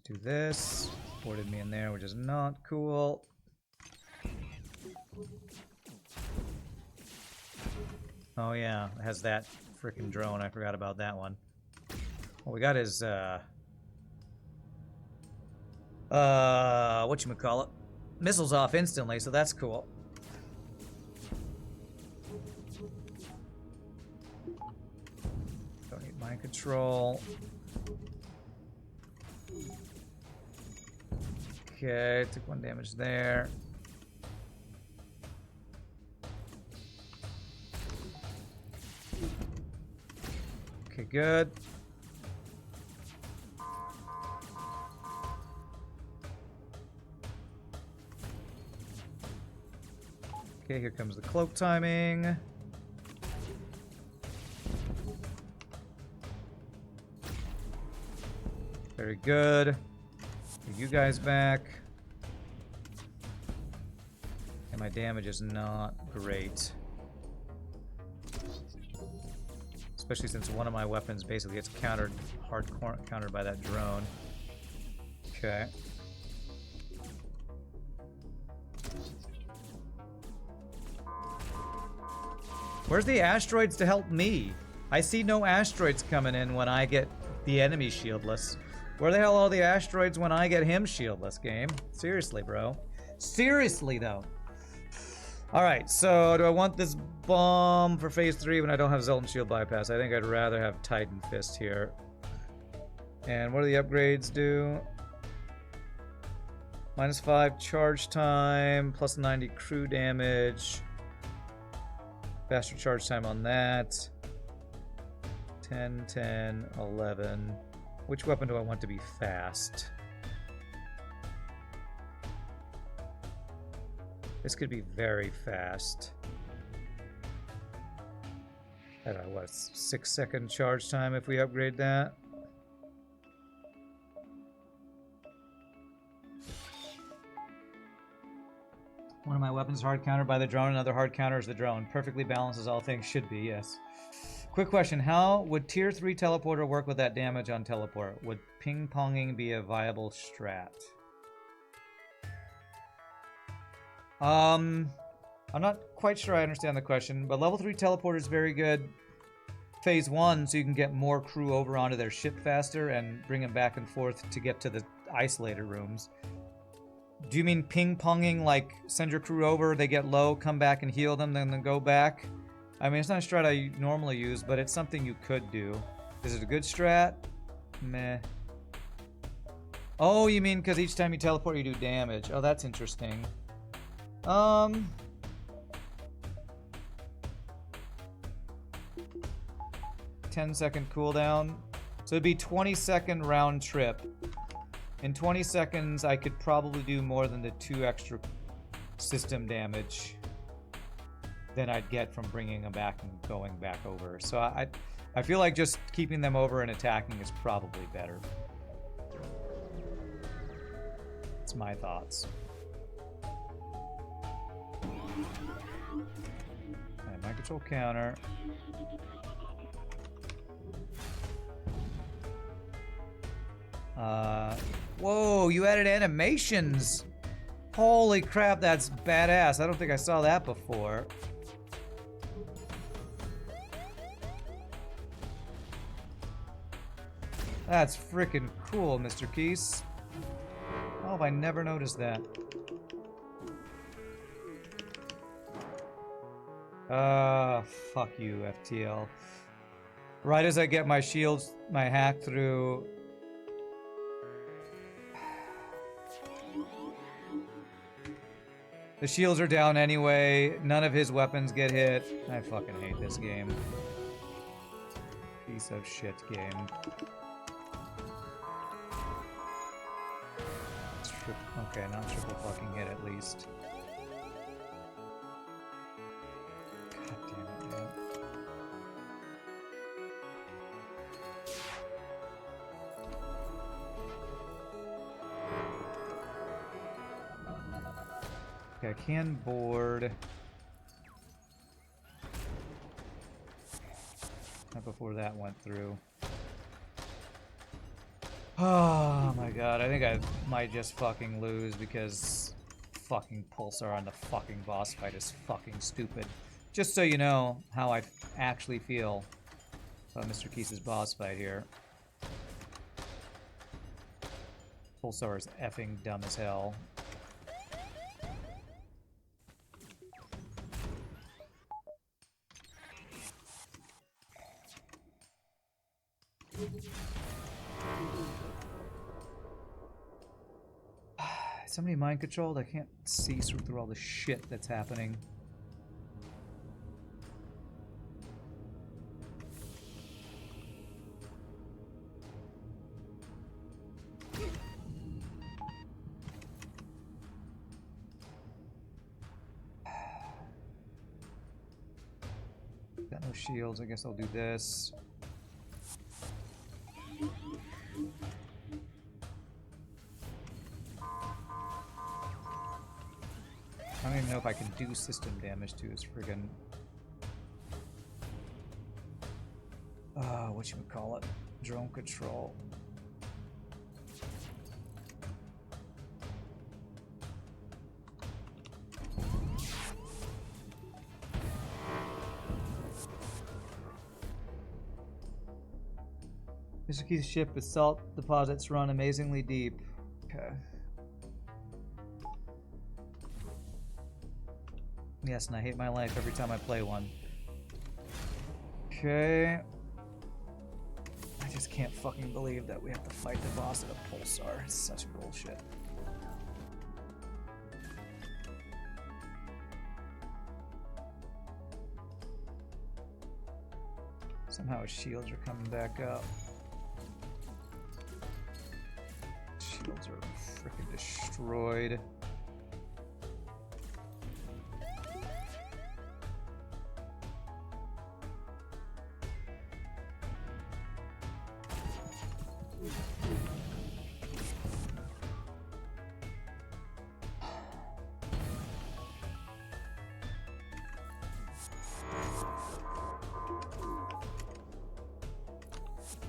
Do this. Boarded me in there, which is not cool. Oh yeah, it has that freaking drone. I forgot about that one. What we got is whatchamacallit? Missiles off instantly, so that's cool. Don't need mind control. Okay, took 1 damage there. Okay, good. Okay, here comes the cloak timing. Very good. Get you guys back. And my damage is not great. Especially since one of my weapons basically gets countered, countered by that drone. Okay. Where's the asteroids to help me? I see no asteroids coming in when I get the enemy shieldless. Where the hell are the asteroids when I get him shieldless, game? Seriously, bro. Seriously, though. Alright, so do I want this bomb for phase 3 when I don't have Zoltan Shield Bypass? I think I'd rather have Titan Fist here. And what do the upgrades do? -5 charge time, plus 90 crew damage. Faster charge time on that. 10, 10, 11. Which weapon do I want to be fast? This could be very fast. I don't know, what, 6-second charge time if we upgrade that? One of my weapons is hard countered by the drone, another hard counters the drone. Perfectly balanced as all things should be, yes. Quick question, how would tier 3 teleporter work with that damage on teleport? Would ping-ponging be a viable strat? I'm not quite sure I understand the question, but level 3 teleporter is very good phase 1, so you can get more crew over onto their ship faster and bring them back and forth to get to the isolator rooms. Do you mean ping-ponging, like send your crew over, they get low, come back and heal them, then go back? I mean, it's not a strat I normally use, but it's something you could do. Is it a good strat? Meh. Oh, you mean because each time you teleport you do damage. Oh, that's interesting. 10-second cooldown. So it'd be 20-second round trip. In 20 seconds, I could probably do more than the 2 extra system damage than I'd get from bringing them back and going back over. So I feel like just keeping them over and attacking is probably better. It's my thoughts. And mind control counter. Whoa, you added animations! Holy crap, that's badass. I don't think I saw that before. That's freaking cool, Mr. Keese. How have I never noticed that? Fuck you, FTL. Right as I get my shields, my hack through... The shields are down anyway. None of his weapons get hit. I fucking hate this game. Piece of shit game. Okay, not triple fucking hit at least. God damn it, man. Okay, I can board. Not before that went through. Oh my god, I think I might just fucking lose because fucking Pulsar on the fucking boss fight is fucking stupid. Just so you know how I actually feel about Mr. Keese's boss fight here. Pulsar is effing dumb as hell. Somebody mind controlled? I can't see through all the shit that's happening. Got no shields. I guess I'll do this. I don't even know if I can do system damage to his friggin' whatchamacallit, drone control. Mr. Keith's ship with salt deposits run amazingly deep. Okay. Yes, and I hate my life every time I play one. Okay. I just can't fucking believe that we have to fight the boss at a Pulsar. It's such bullshit. Somehow his shields are coming back up. Shields are freaking destroyed.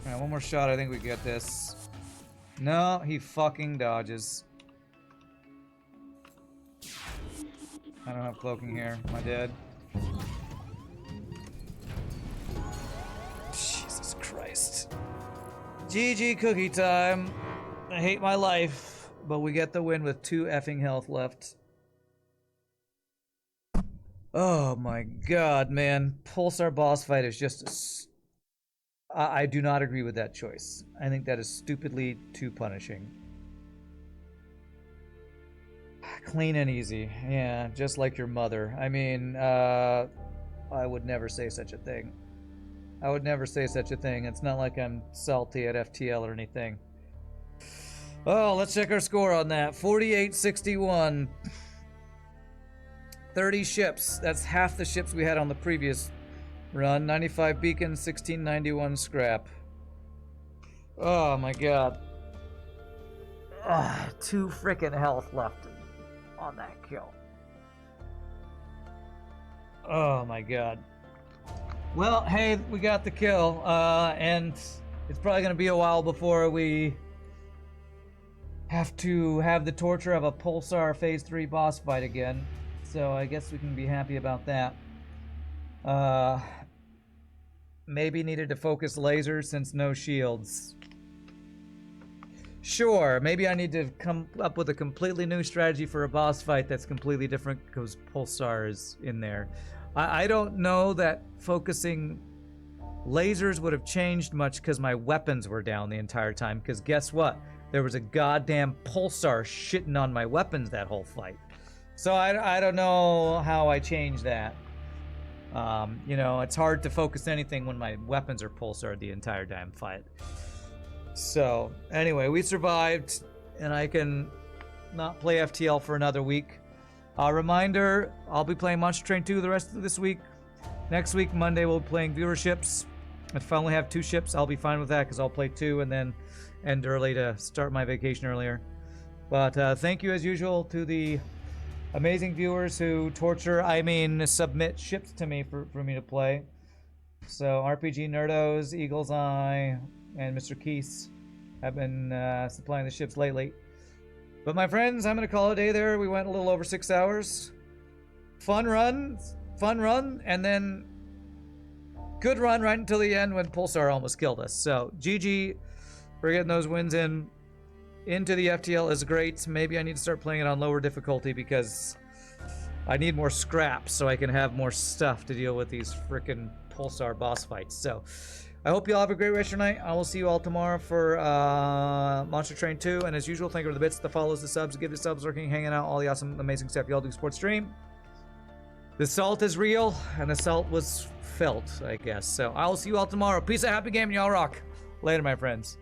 Alright, one more shot. I think we get this. No, he fucking dodges. I don't have cloaking here. Am I dead? Jesus Christ. GG cookie time. I hate my life, but we get the win with 2 effing health left. Oh my god, man. Pulsar boss fight is just I do not agree with that choice. I think that is stupidly too punishing. Clean and easy. Yeah, just like your mother. I mean, I would never say such a thing. I would never say such a thing. It's not like I'm salty at FTL or anything. Oh, let's check our score on that. 48-61. 30 ships. That's half the ships we had on the previous run. 95 beacons, 1691 scrap. Oh my god. 2 frickin' health left on that kill. Oh my god. Well, hey, we got the kill, and it's probably gonna be a while before we have to have the torture of a Pulsar Phase 3 boss fight again. So I guess we can be happy about that. Maybe needed to focus lasers since no shields. Sure, maybe I need to come up with a completely new strategy for a boss fight that's completely different because Pulsar is in there. I don't know that focusing lasers would have changed much because my weapons were down the entire time. Because guess what? There was a goddamn Pulsar shitting on my weapons that whole fight. So I don't know how I changed that. You know, it's hard to focus anything when my weapons are Pulsar the entire damn fight. So, anyway, we survived, and I can not play FTL for another week. Reminder, I'll be playing Monster Train 2 the rest of this week. Next week, Monday, we'll be playing viewerships. If I only have 2 ships, I'll be fine with that, because I'll play 2 and then end early to start my vacation earlier. But thank you, as usual, to the amazing viewers who submit ships to me for me to play. So RPG Nerdos, Eagle's Eye, and Mr. Keese have been supplying the ships lately. But my friends, I'm going to call it a day there. We went a little over 6 hours. Fun run, and then good run right until the end when Pulsar almost killed us. So GG for getting those wins in. Into the FTL is great. Maybe I need to start playing it on lower difficulty because I need more scraps so I can have more stuff to deal with these frickin' Pulsar boss fights. So I hope you all have a great rest of your night. I will see you all tomorrow for Monster Train 2. And as usual, thank you for the bits, the follows, the subs, give the subs, lurking, hanging out, all the awesome, amazing stuff y'all do sports stream. The salt is real, and the salt was felt, I guess. So I will see you all tomorrow. Peace out, happy gaming, y'all rock. Later, my friends.